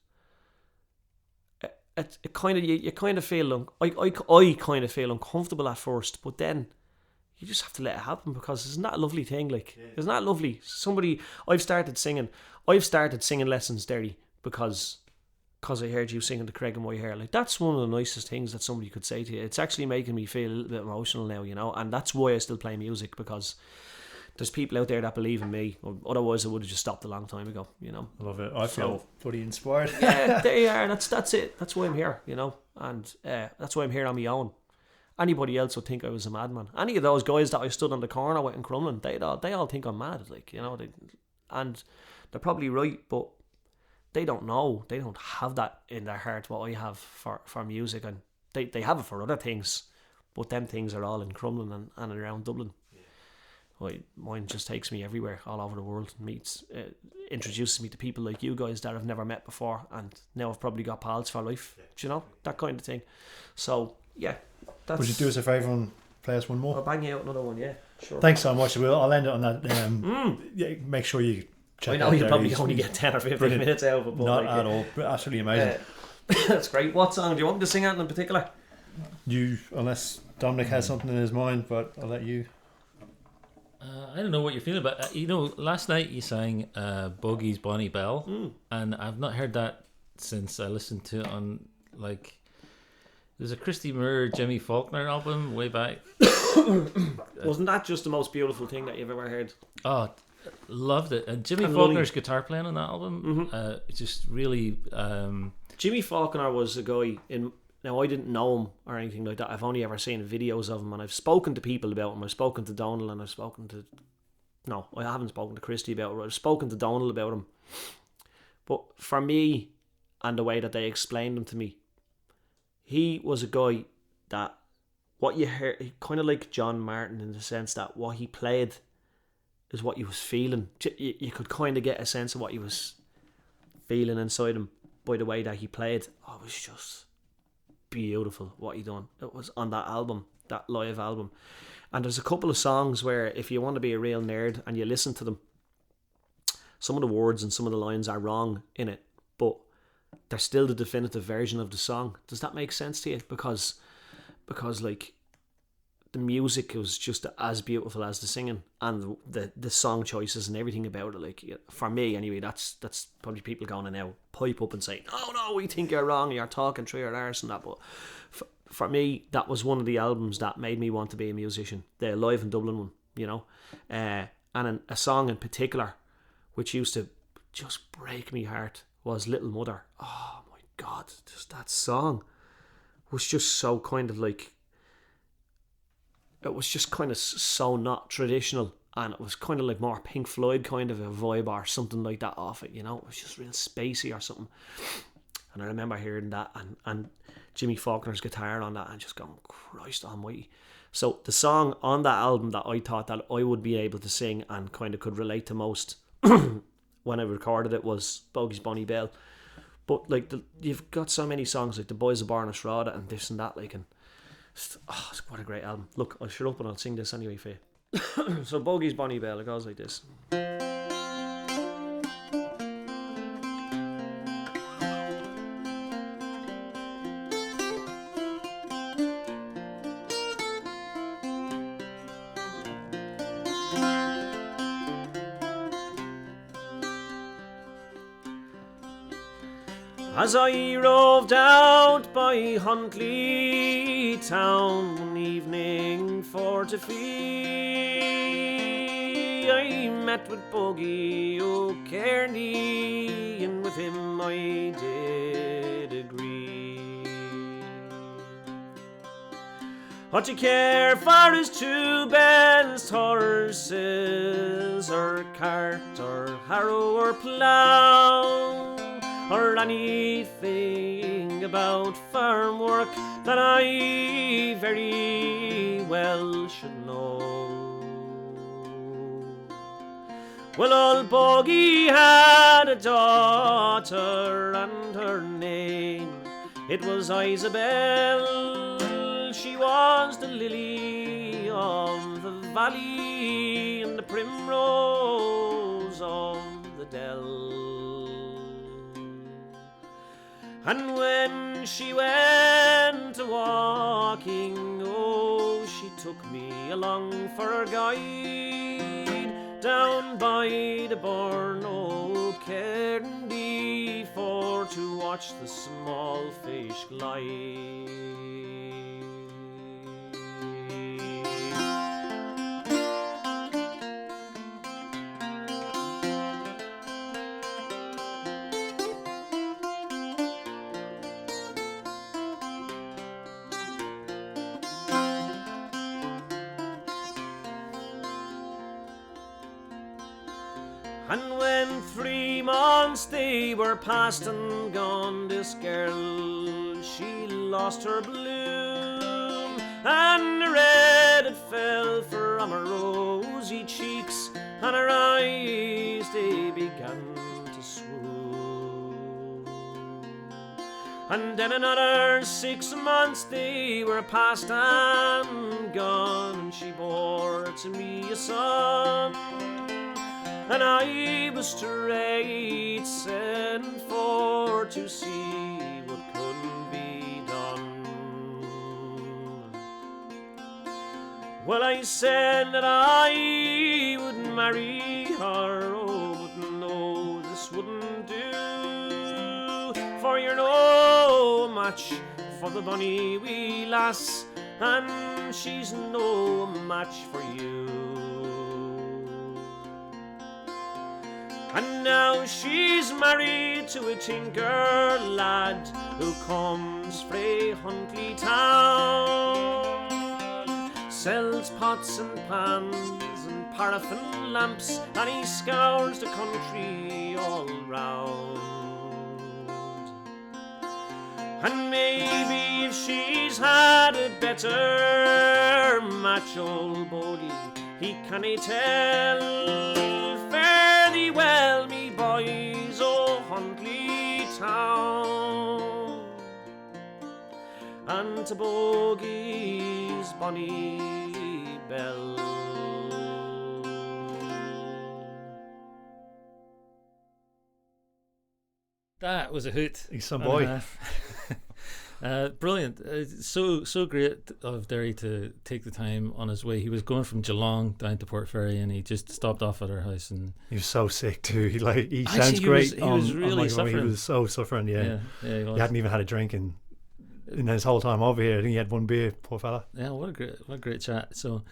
it kind of, you kind of feel, I kind of feel uncomfortable at first, but then you just have to let it happen, because isn't that a lovely thing? Like, isn't that lovely? I've started singing lessons, Daoirí, because I heard you singing the Creggan White Hare. Like, that's one of the nicest things that somebody could say to you. It's actually making me feel a little bit emotional now, you know, and that's why I still play music, because there's people out there that believe in me. Otherwise I would have just stopped a long time ago, you know. I love it. I feel pretty inspired. Yeah, there you are. That's it. That's why I'm here, you know, and that's why I'm here on my own. Anybody else would think I was a madman. Any of those guys that I stood on the corner with in Crumlin, they all think I'm mad, like, you know. And they're probably right, but they don't know. They don't have that in their heart what I have for music, and they have it for other things, but them things are all in Crumlin and around Dublin. Mine just takes me everywhere, all over the world. Introduces me to people like you guys that I've never met before, and now I've probably got pals for life. Do you know, that kind of thing? So yeah. Would you do us a favour and play us one more? I'll bang you out another one, yeah. Sure. Thanks so much. I'll end it on that. Yeah, make sure you check I know you probably only get 10 or 15 minutes out of it. But not at all. Absolutely amazing. That's great. What song do you want me to sing out in particular? You, unless Dominic has something in his mind, but I'll let you. I don't know what you're feeling, but you know, last night you sang Bogey's Bonnie Bell, and I've not heard that since I listened to it on, like, there's a Christy Moore, Jimmy Faulkner album way back. Wasn't that just the most beautiful thing that you've ever heard? Oh, loved it. And Jimmy Faulkner's guitar playing on that album, just really... Jimmy Faulkner was a guy now I didn't know him or anything like that. I've only ever seen videos of him, and I've spoken to people about him. I've spoken to Donald, and I haven't spoken to Christy about it. I've spoken to Donald about him. But for me, and the way that they explained him to me, he was a guy that what you heard, kind of like John Martin, in the sense that what he played is what he was feeling. You could kind of get a sense of what he was feeling inside him by the way that he played. Oh, it was just beautiful what he done. It was on that album, that live album. And there's a couple of songs where, if you want to be a real nerd and you listen to them, some of the words and some of the lines are wrong in it, but they're still the definitive version of the song. Does that make sense to you? Because like, the music was just as beautiful as the singing, and the song choices and everything about it. Like, for me anyway, that's probably people going to now pipe up and say, no, we think you're wrong, you're talking through your arse and that. But for me, that was one of the albums that made me want to be a musician, the Live in Dublin one, you know. And a song in particular which used to just break me heart was Little Mother. Oh my God, just that song was just so kind of like, it was just kind of so not traditional, and it was kind of like more Pink Floyd kind of a vibe or something like that off it, you know. It was just real spacey or something. And I remember hearing that and Jimmy Faulkner's guitar on that and just going, Christ almighty. So the song on that album that I thought that I would be able to sing and kind of could relate to most when I recorded it was Bogey's Bonnie Bell. But like, you've got so many songs like The Boys of Blarney Pilgrims and this and that, like, and what a great album. Look, I'll shut up and I'll sing this anyway for you. So Bogey's Bonnie Bell, it goes like this. As I roved out by Huntly town one evening for to fee, I met with Bogie O'Kearney, and with him I did agree. What you care for is two best horses, or cart, or harrow, or plough, or anything about farm work that I very well should know. Well, old Bogie had a daughter, and her name, it was Isabel. She was the lily of the valley, and the primrose of the dell. And when she went a walking, oh, she took me along for a guide down by the Burn O'Kearney for to watch the small fish glide. And when 3 months they were past and gone, this girl, she lost her bloom, and the red it fell from her rosy cheeks, and her eyes they began to swoon. And then another 6 months they were past and gone, and she bore to me a son, and I was straight sent for to see what couldn't be done. Well, I said that I would marry her, oh, but no, this wouldn't do, for you're no match for the bonny wee lass, and she's no match for you. And now she's married to a tinker lad who comes frae Huntly town, sells pots and pans and paraffin lamps, and he scours the country all round. And maybe if she's had a better match, old Bogie, he cannae tell. Fare thee well, me boys, o' Huntly town, and to Bogie's bonny bell. That was a hoot. He's some boy. Brilliant. So great of Derry to take the time on his way. He was going from Geelong down to Port Fairy, and he just stopped off at our house. And he was so sick too. He sounds great. He was really suffering. He was so suffering. Yeah, he was. He hadn't even had a drink in his whole time over here. I think he had one beer. Poor fella. Yeah, what a great chat. So,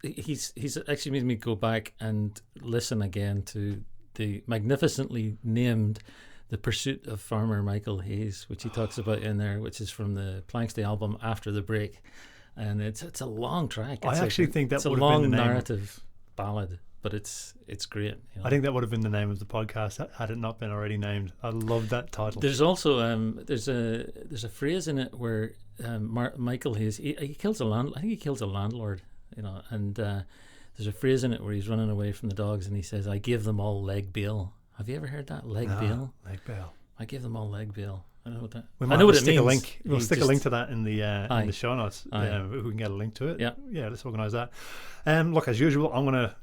he's actually made me go back and listen again to the magnificently named The Pursuit of Farmer Michael Hayes, which he talks about in there, which is from the Planksday album After the Break, and it's a long track. I actually think that it's a would have long been the name. Narrative ballad, but it's great. You know? I think that would have been the name of the podcast had it not been already named. I love that title. There's also there's a phrase in it where Michael Hayes he kills I think he kills a landlord, you know, and there's a phrase in it where he's running away from the dogs and he says, "I give them all leg bail." Have you ever heard that? Leg bail? Leg bail. I give them all leg bail. I know what that. I know what it means. We'll stick a link to that in the show notes. We can get a link to it. Yeah. Let's organise that. Look, as usual, I'm going to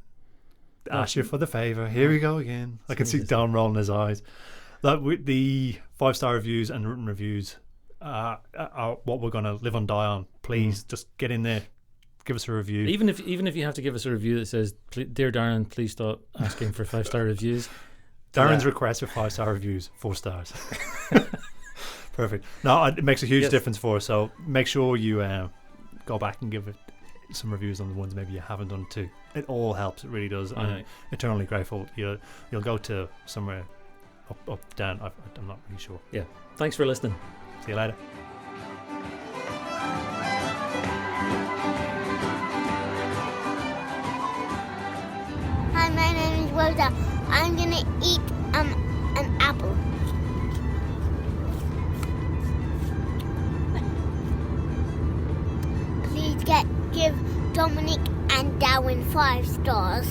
ask you for the favour. Here we go again. I can see Darren rolling his eyes. That the 5-star reviews and written reviews are what we're going to live and die on. Please just get in there. Give us a review. Even if you have to give us a review that says, "Dear Darren, please stop asking for 5-star reviews." Darren's request for 5-star reviews, 4 stars. Perfect. No, it makes a huge difference for us. So make sure you go back and give it some reviews on the ones maybe you haven't done too. It all helps. It really does. I'm eternally grateful. You'll go to somewhere up, down. I'm not really sure. Yeah. Thanks for listening. See you later. Hi, my name is Rosa. I'm gonna eat an apple. Please give Dominic and Darren 5 stars.